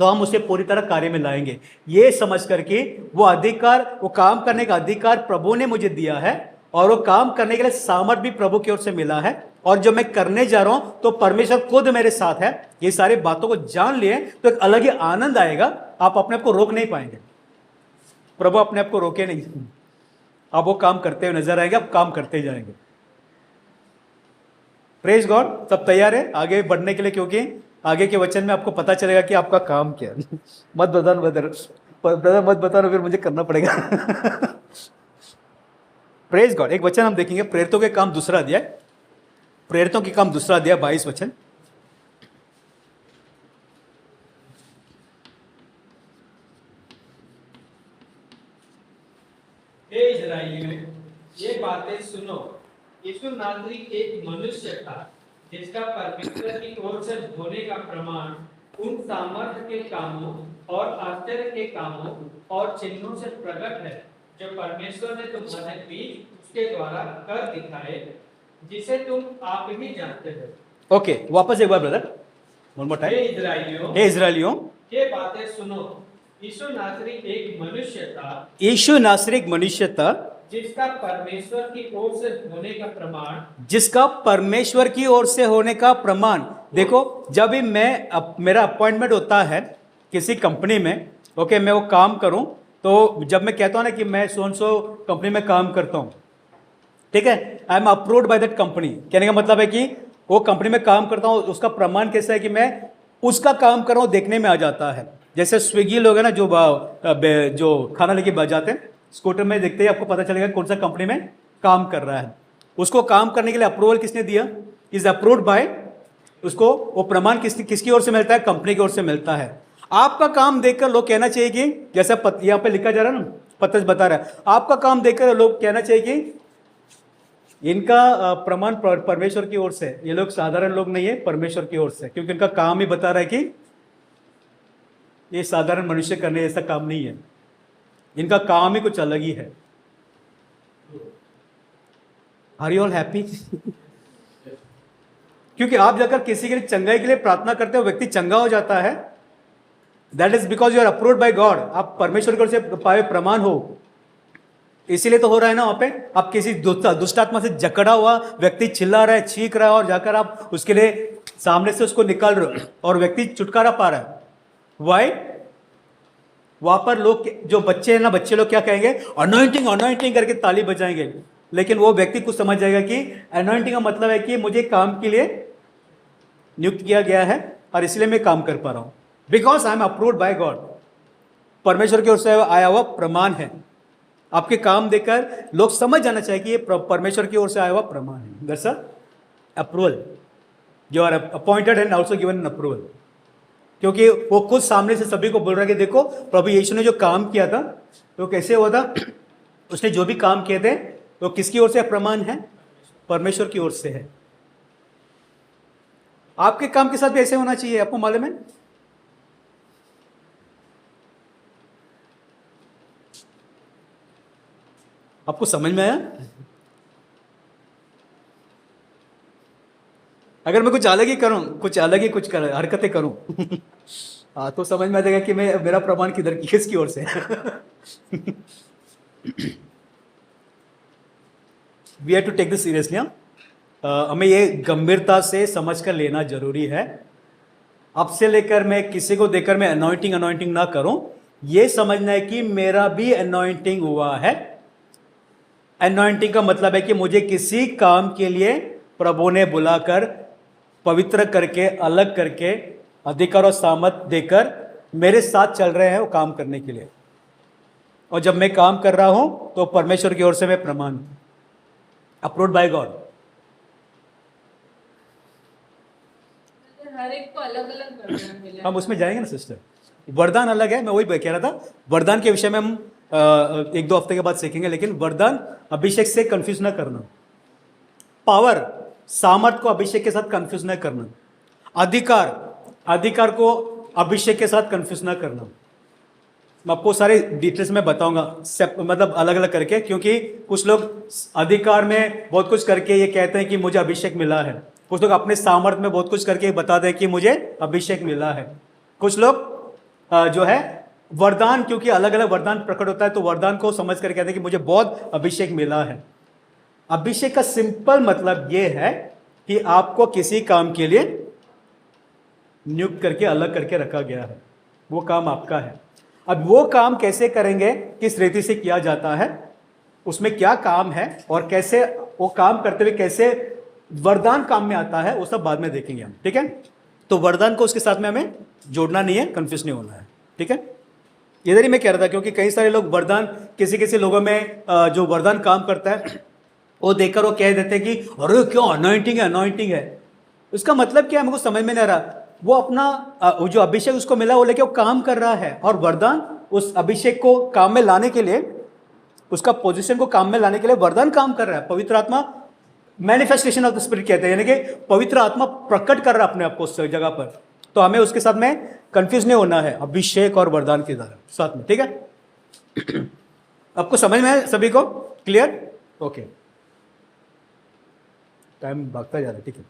तो हम उसे पूरी तरह कार्य में लाएंगे। ये समझ करके वो अधिकार, वो काम करने का अधिकार प्रभु ने मुझे दिया है, और वो काम करने के लिए सामर्थ्य भी प्रभु की ओर से मिला है, और जो मैं करने जा रहा हूं तो परमेश्वर खुद मेरे साथ है। ये सारी बातों को जान लिए तो एक अलग ही आनंद आएगा, आप अपने आप को रोक नहीं पाएंगे, प्रभु अपने आप को रोके नहीं, आप वो काम करते हुए नजर आएंगे, आप काम करते जाएंगे। Praise God. सब तैयार है आगे बढ़ने के लिए, क्योंकि आगे के वचन में आपको पता चलेगा कि आपका काम क्या है। मत बताना ब्रदर, मत बताना, फिर मुझे करना पड़ेगा। Praise God. एक वचन हम देखेंगे, प्रेरितों के काम दूसरा अध्याय, प्रेरितों के काम दूसरा अध्याय 22 वचन। हे इस्राएलियों, ये बातें सुनो। यीशु नासरी एक मनुष्य था जिसका परमेश्वर की ओर से होने का प्रमाण उन सामर्थ्य के कामों और आश्चर्य के कामों और चिन्हों से प्रकट है जो परमेश्वर ने तुम्हारे बीच उसके द्वारा कर दिखाए, जिसे तुम आप ही जानते हो। ओके, वापस एक बार ब्रदर, वन मोर टाइम। हे इस्राएलियों, हे इस्राएलियों, ये बातें सुनो। यीशु नासरी एक मनुष्य था यीशु नासरी एक मनुष्य था जिसका परमेश्वर की ओर से होने का प्रमाण जिसका परमेश्वर की ओर से होने का प्रमाण। देखो, जब भी मेरा अपॉइंटमेंट होता है किसी कंपनी में, ओके, मैं वो काम करूं, तो जब मैं कहता हूं ना कि मैं सो कंपनी में काम करता हूं, ठीक है, I M approved by that company, कहने का मतलब है कि वो कंपनी में काम करता हूं, उसका प्रमाण कैसा है कि मैं उसका काम कर रहा हूं, देखने में आ जाता है। जैसे स्विगी लोग है ना, जो खाना लेके जाते हैं, स्कूटर में देखते ही आपको पता चलेगा कौन सा कंपनी में काम कर रहा है। उसको काम करने के लिए अप्रूवल किसने दिया? इज अप्रूव्ड बाय, उसको वो प्रमाण किसकी ओर से मिलता है? कंपनी की ओर से मिलता है। आपका काम देखकर लोग कहना चाहिए कि, जैसा यहाँ पे लिखा जा रहा है ना, पत्रस बता रहा है, आपका काम देखकर लोग कहना चाहिए कि इनका प्रमाण परमेश्वर की ओर से, ये लोग साधारण लोग नहीं है, परमेश्वर की ओर से, क्योंकि इनका काम ही बता रहा है कि ये साधारण मनुष्य करने जैसा काम नहीं है, इनका काम ही कुछ अलग ही है। Are you all happy? क्योंकि आप जाकर किसी के लिए चंगाई के लिए प्रार्थना करते हो, व्यक्ति चंगा हो जाता है, that is because you are approved by God, आप परमेश्वर की ओर से पाए प्रमाण हो, इसीलिए तो हो रहा है ना वहां पे। आप किसी दुष्ट आत्मा से जकड़ा हुआ व्यक्ति चिल्ला रहा है, चीख रहा है, और जाकर आप उसके लिए सामने से उसको निकाल रहे हो और व्यक्ति छुटकारा पा रहा है। वाई? वहां पर लोग, जो बच्चे हैं ना, बच्चे लोग क्या कहेंगे? अनॉइंटिंग अनॉइंटिंग करके ताली बजाएंगे, लेकिन वो व्यक्ति कुछ समझ जाएगा कि अनॉइंटिंग का मतलब है कि मुझे काम के लिए नियुक्त किया गया है और इसलिए मैं काम कर पा रहा हूं, because I am approved by God, परमेश्वर की ओर से आया हुआ प्रमाण है। आपके काम देखकर लोग समझ जाना चाहिए कि ये परमेश्वर की ओर से आया हुआ प्रमाण है। That's approval, you are appointed and also given an approval, क्योंकि वो खुद सामने से सभी को बोल रहा है कि देखो, प्रभु यीशु ने जो काम किया था तो कैसे हुआ था, उसने जो भी काम किए थे तो किसकी ओर से प्रमाण है? परमेश्वर की ओर से है। आपके काम के साथ भी ऐसे होना चाहिए, आपको मालूम है? आपको समझ में आया? अगर मैं कुछ अलग ही करूं, हरकतें करूं हाँ, तो समझ में आ जाएगा कि मेरा प्रमाण किसकी ओर से है। We have to take this seriously. हमें ये गंभीरता से समझकर लेना जरूरी है। अब से लेकर मैं किसी को देखकर मैं अनॉइंटिंग ना करूं, ये समझना है कि मेरा भी अनॉइंटिंग हुआ है। अनॉइंटिंग का मतलब है कि मुझे किसी काम के लिए प्रभु ने बुलाकर, पवित्र करके, अलग करके, अधिकार और सामर्थ देकर मेरे साथ चल रहे हैं वो काम करने के लिए। और जब मैं काम कर रहा हूं तो परमेश्वर की ओर से मैं प्रमाण, अप्रूव्ड बाय गॉड। हर एक को अलग अलग वरदान मिला। हम उसमें जाएंगे ना सिस्टर, वरदान अलग है, मैं वही कह रहा था। वरदान के विषय में हम 1-2 हफ्ते के बाद सीखेंगे, लेकिन वरदान अभिषेक से कंफ्यूज ना करना, पावर, सामर्थ को अभिषेक के साथ कंफ्यूज ना करना, अधिकार को अभिषेक के साथ कंफ्यूज ना करना। मैं आपको सारे डिटेल्स में बताऊंगा, मतलब अलग अलग करके, क्योंकि कुछ लोग अधिकार में बहुत कुछ करके ये कहते हैं कि मुझे अभिषेक मिला है, कुछ लोग अपने सामर्थ में बहुत कुछ करके बताते हैं कि मुझे अभिषेक मिला है। कुछ लोग जो है वरदान, क्योंकि अलग अलग वरदान प्रकट होता है तो वरदान को समझ कर कहते हैं कि मुझे बहुत अभिषेक मिला है। अभिषेक का सिंपल मतलब यह है कि आपको किसी काम के लिए नियुक्त करके, अलग करके रखा गया है, वो काम आपका है। अब वो काम कैसे करेंगे, किस रीति से किया जाता है, उसमें क्या काम है और कैसे वो काम करते हुए कैसे वरदान काम में आता है, वो सब बाद में देखेंगे हम, ठीक है। तो वरदान को उसके साथ में हमें जोड़ना नहीं है, कंफ्यूज नहीं होना है, ठीक है। इधर ही मैं कह रहा था, क्योंकि कई सारे लोग वरदान, किसी लोगों में जो वरदान काम करता है वो देखकर वो कह देते हैं कि अरे क्यों अनॉइंटिंग है। उसका मतलब क्या है, हमको समझ में नहीं आ रहा। वो अपना जो अभिषेक उसको मिला वो लेके वो काम कर रहा है, और वरदान उस अभिषेक को काम में लाने के लिए, उसका पोजीशन को काम में लाने के लिए वरदान काम कर रहा है। पवित्र आत्मा, मैनिफेस्टेशन ऑफ द स्पिरिट कहते हैं, यानी कि पवित्र आत्मा प्रकट कर रहा है अपने आप को उस जगह पर। तो हमें उसके साथ में कंफ्यूज नहीं होना है, अभिषेक और वरदान के साथ में, ठीक है। आपको समझ में है सभी को? क्लियर? ओके, टाइम भागता जा रहा है, ठीक है।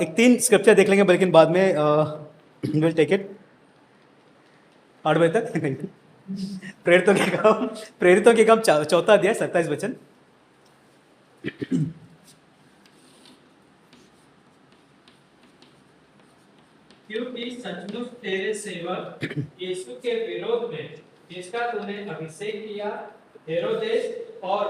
एक 3 स्क्रिप्चर देख लेंगे, लेकिन बाद में विल टेक इट 8 बजे तक नहीं। प्रेरितों के काम चौथा अध्याय 27 वचन। क्योंकि सचमुच तेरे सेवक यीशु के विरोध में जिसका तूने अभिषेक किया, हेरोदेस और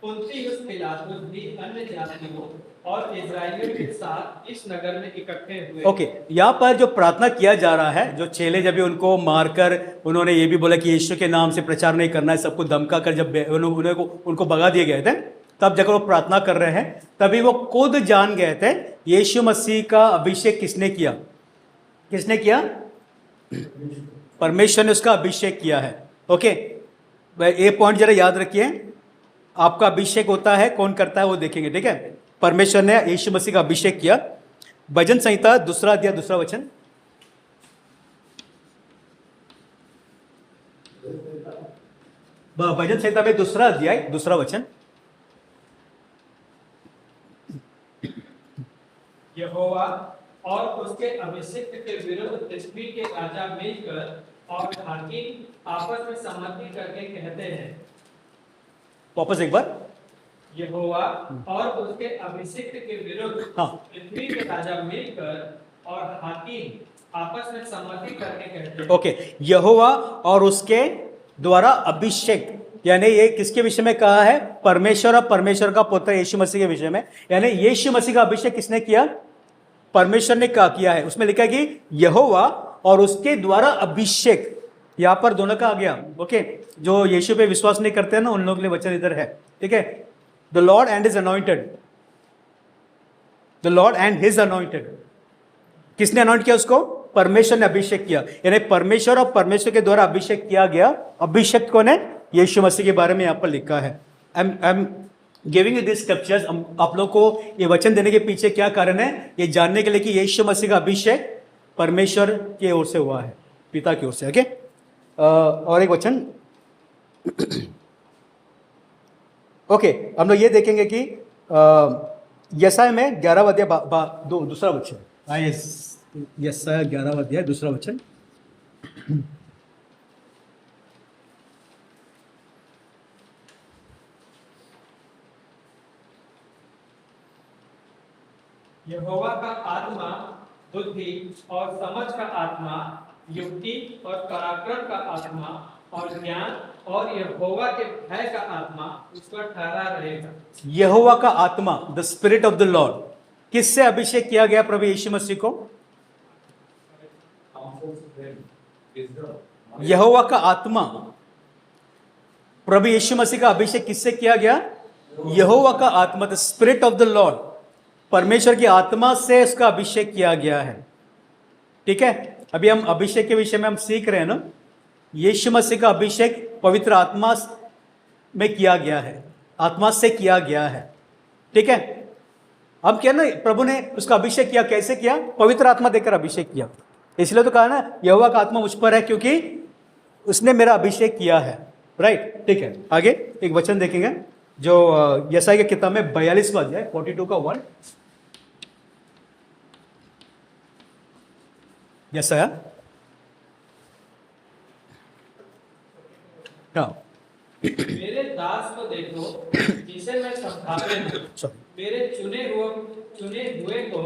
पुन्तियुस पिलातुस भी अन्य जातियों और इस्राएलियों के साथ इस नगर में इकट्ठे हुए। ओके, यहाँ पर जो प्रार्थना किया जा रहा है, जो चेले जब भी उनको मारकर उन्होंने ये भी बोला कि यीशु के नाम से प्रचार नहीं करना है, सबको धमका कर जब उनको भगा दिए गए थे, तब जब वो प्रार्थना कर रहे हैं तभी वो खुद जान गए थे यीशु मसीह का अभिषेक किसने किया। किसने किया? परमेश्वर ने उसका अभिषेक किया है। ओके, ये पॉइंट जरा याद रखिए। आपका अभिषेक होता है, कौन करता है वो देखेंगे, ठीक है। परमेश्वर ने यीशु मसीह का अभिषेक किया। भजन संहिता 2 अध्याय 2 वचन। भजन संहिता में 2 अध्याय 2 वचन। यहोवा और उसके अभिषिक्त के विरुद्ध पृथ्वी के राजा मिलकर और हाकिम आपस में सहमति करके कहते हैं। वापस एक बार। यहोवा और उसके अभिषिक्त के विरुद्ध पृथ्वी के राजा मिलकर और हाकिम आपस में सहमति करके कहते हैं। ओके, यहोवा और उसके द्वारा अभिषेक, यानी ये किसके विषय में कहा है? परमेश्वर और परमेश्वर का पुत्र यीशु मसीह के विषय में। यानी यीशु मसीह का अभिषेक किसने किया? परमेश्वर ने क्या किया है? उसमें लिखा है कि यहोवा और उसके द्वारा अभिषेक। यहां पर दोनों का आ गया। ओके, जो यीशु पे विश्वास नहीं करते हैं ना, उन लोगों के लिए वचन इधर है, ठीक है। The Lord and his anointed, the Lord and his anointed. किसने अनॉइंट किया उसको? परमेश्वर ने अभिषेक किया। यानी परमेश्वर और परमेश्वर के द्वारा अभिषेक किया गया। अभिषेक कौन है? यीशु मसीह के बारे में यहां पर लिखा है। I am giving you this scriptures. आप लोग को ये वचन देने के पीछे क्या कारण है, ये जानने के लिए कि यीशु मसीह का अभिषेक परमेश्वर की ओर से हुआ है, पिता की ओर से। ओके, और एक वचन। ओके, हम लोग ये देखेंगे कि यशायाह में 11 अध्याय 2 वचन। यशायाह 11 अध्याय 2 वचन। यहोवा का आत्मा बुद्धि और समझ का आत्मा, युक्ति और पराक्रम का आत्मा और ज्ञान और यहोवा के भय का आत्मा उस पर ठहरा रहेगा। यहोवा का आत्मा, the spirit of the Lord, किससे अभिषेक किया गया प्रभु यीशु मसीह को? यहोवा का आत्मा, प्रभु यीशु मसीह का अभिषेक किससे किया गया? यहोवा का आत्मा, the spirit of the Lord, परमेश्वर की आत्मा से उसका अभिषेक किया गया है, ठीक है। अभी हम अभिषेक के विषय में हम सीख रहे हैं ना। यीशु मसीह का अभिषेक पवित्र आत्मा में किया गया है, आत्मा से किया गया है, ठीक है। अब क्या ना, प्रभु ने उसका अभिषेक किया, कैसे किया? पवित्र आत्मा देकर अभिषेक किया। इसलिए तो कहा ना, यहोवा का आत्मा मुझ पर है क्योंकि उसने मेरा अभिषेक किया है, राइट, ठीक है। आगे एक वचन देखेंगे जो यशायाह की किताब में 42वां अध्याय 42 का 1। यशायाह, हाँ। मेरे दास को देखो जिसे मैं संभाले हूं, मेरे चुने हुए को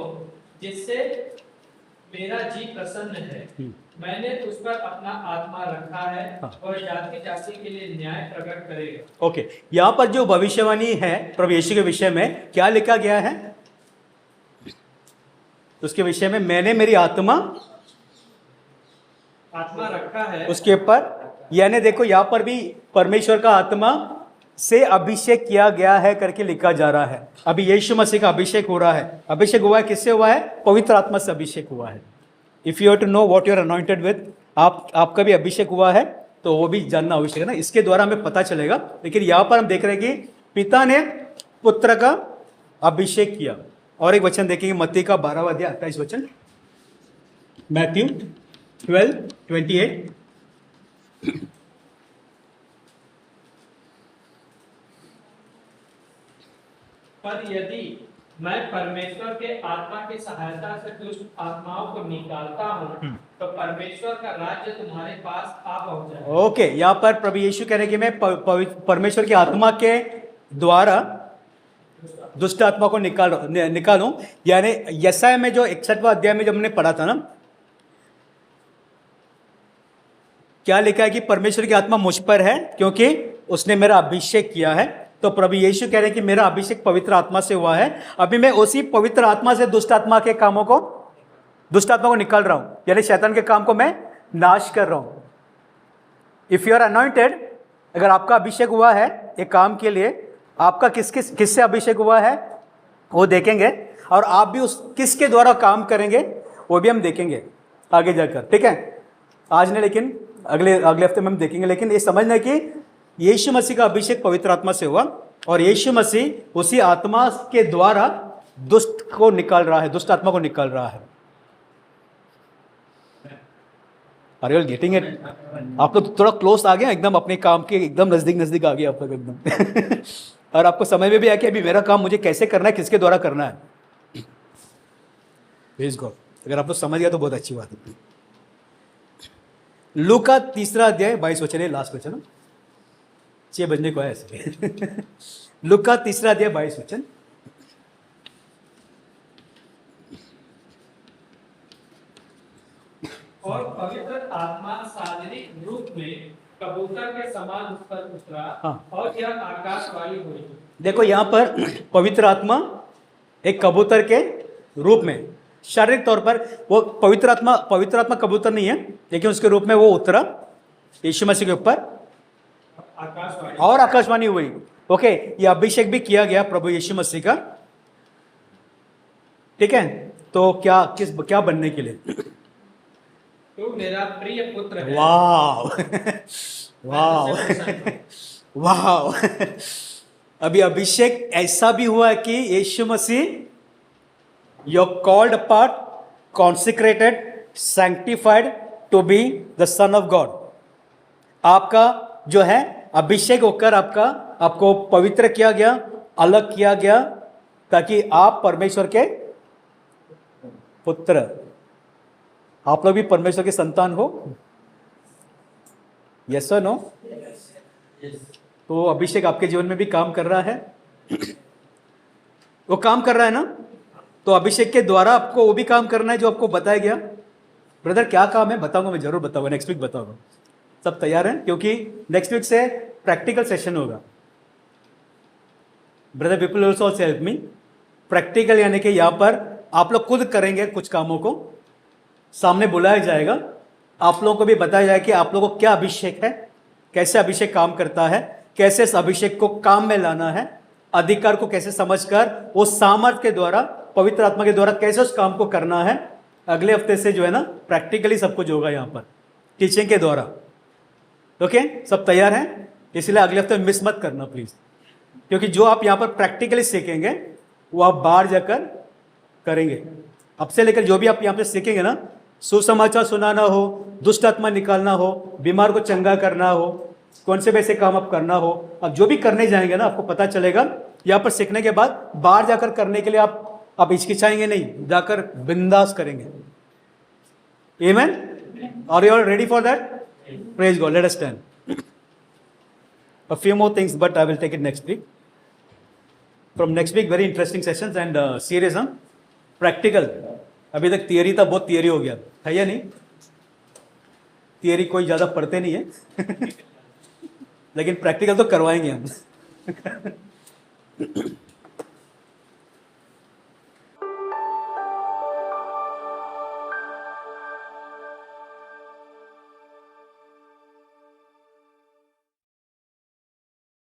जिससे मेरा जी प्रसन्न है। मैंने उस पर अपना आत्मा रखा है और जाति जाति के लिए न्याय प्रकट करेगा। ओके, यहाँ पर जो भविष्यवाणी है प्रभु यीशु के विषय में क्या लिखा गया है? उसके विषय में मैंने मेरी आत्मा रखा है उसके ऊपर। यानी देखो यहाँ पर भी परमेश्वर का आत्मा से अभिषेक किया गया है करके लिखा जा रहा है। अभी यीशु मसीह का अभिषेक हो रहा है। अभिषेक हुआ है किससे हुआ है? पवित्र आत्मा से अभिषेक हुआ है। If you have to know what you are anointed with, आपका भी अभिषेक हुआ है तो वो भी जानना आवश्यक है ना, इसके द्वारा हमें पता चलेगा। लेकिन यहाँ पर हम देख रहे हैं कि पिता ने पुत्र का अभिषेक किया। और एक वचन देखेंगे मत्ती का 12वां अध्याय 28 वचन, मैथ्यू 12:28। पर यदि मैं परमेश्वर के आत्मा की सहायता से दुष्ट आत्माओं को निकालता हूँ, तो परमेश्वर का राज्य तुम्हारे पास आ पहुंचा। ओके, यहाँ पर प्रभु यीशु कह रहे हैं कि मैं परमेश्वर की आत्मा के द्वारा दुष्ट आत्मा को निकालूं। यानी यशायाह में जो 61वां अध्याय में जब हमने पढ़ा था ना, क्या लिखा है कि परमेश्वर की आत्मा मुझ पर है क्योंकि उसने मेरा अभिषेक किया है। तो प्रभु यीशु कह रहे हैं कि मेरा अभिषेक पवित्र आत्मा से हुआ है। अभी मैं उसी पवित्र आत्मा से दुष्ट आत्मा को निकाल रहा हूं, यानी शैतान के काम को मैं नाश कर रहा हूं। इफ यू आर अनॉइंटेड, अगर आपका अभिषेक हुआ है एक काम के लिए, आपका किससे अभिषेक हुआ है वो देखेंगे, और आप भी उस किसके द्वारा काम करेंगे वो भी हम देखेंगे आगे जाकर, ठीक है। आज नहीं, लेकिन अगले हफ्ते में हम देखेंगे। लेकिन ये समझना कि यीशु मसीह का अभिषेक पवित्र आत्मा से हुआ, और यीशु मसीह उसी आत्मा के द्वारा दुष्ट को निकाल रहा है, दुष्ट आत्मा को निकाल रहा है। Are you getting it? आप लोग थोड़ा क्लोज आ गए एकदम, अपने काम के एकदम नजदीक आ गए आप लोग एकदम और आपको समझ में भी आया कि अभी मेरा काम मुझे कैसे करना है, किसके द्वारा करना है। Praise God. अगर आप लोग समझ गया तो बहुत अच्छी बात है। लूका 3 अध्याय 22 वचन है, लास्ट वचन, 6 बजने को है ऐसे लूका 3 अध्याय 22 वचन। और पवित्र आत्मा शारीरिक रूप में कबूतर के समान उस पर उतरा, हाँ। और यह आकाशवाणी हुई। देखो यहाँ पर पवित्र आत्मा एक कबूतर के रूप में, शारीरिक तौर पर वो पवित्र आत्मा कबूतर नहीं है, लेकिन उसके रूप में वो उतरा यीशु मसीह के ऊपर, आकाशवाणी और आकाशवाणी हुई। ओके, ये अभिषेक भी किया गया प्रभु यीशु मसीह का, ठीक है। तो क्या बनने के लिए? तू मेरा प्रिय पुत्र है। वाव वाव वाव। अभी अभिषेक ऐसा भी हुआ है कि Yeshu Masih you called apart, consecrated, sanctified to be the son of God. आपका जो है अभिषेक होकर आपको पवित्र किया गया, अलग किया गया, ताकि आप परमेश्वर के पुत्र, आप लोग भी परमेश्वर के संतान हो। यस और नो? तो अभिषेक आपके जीवन में भी काम कर रहा है, वो काम कर रहा है ना। तो अभिषेक के द्वारा आपको वो भी काम करना है जो आपको बताया गया। ब्रदर क्या काम है बताऊंगा, मैं जरूर बताऊंगा, नेक्स्ट वीक बताऊंगा। सब तैयार हैं? क्योंकि नेक्स्ट वीक से प्रैक्टिकल सेशन होगा। Brother people also help me. Practical यानी कि यहाँ पर आप लोग खुद करेंगे, कुछ कामों को सामने बुलाया जाएगा, आप लोगों को भी बताया जाएगा कि आप लोगों को क्या अभिषेक है, कैसे अभिषेक काम करता है, कैसे इस अभिषेक को काम में लाना है, अधिकार को कैसे समझकर वो सामर्थ के द्वारा, पवित्र आत्मा के द्वारा कैसे उस काम को करना है। अगले हफ्ते से जो है ना प्रैक्टिकली सब कुछ होगा यहाँ पर टीचिंग के द्वारा। ओके, सब तैयार हैं? इसलिए अगले हफ्ते मिस मत करना प्लीज, क्योंकि जो आप यहाँ पर प्रैक्टिकली सीखेंगे वो आप बाहर जाकर करेंगे। अब से लेकर जो भी आप यहाँ पे सीखेंगे ना, सुसमाचार सुनाना हो, दुष्ट आत्मा निकालना हो, बीमार को चंगा करना हो, कौन से वैसे काम आप करना हो, अब जो भी करने जाएंगे ना आपको पता चलेगा। यहाँ पर सीखने के बाद बाहर जाकर करने के लिए आप हिचकिचाएंगे नहीं, जाकर बिंदास करेंगे। Amen? Are you all ready for that? Praise God. Let us stand. A few more things, but I will take it next week. From next week, very interesting sessions and serious, huh? Practical. अभी तक theory था, बहुत theory हो गया है या नहीं? Theory कोई ज़्यादा पढ़ते नहीं है लेकिन प्रैक्टिकल तो करवाएंगे हम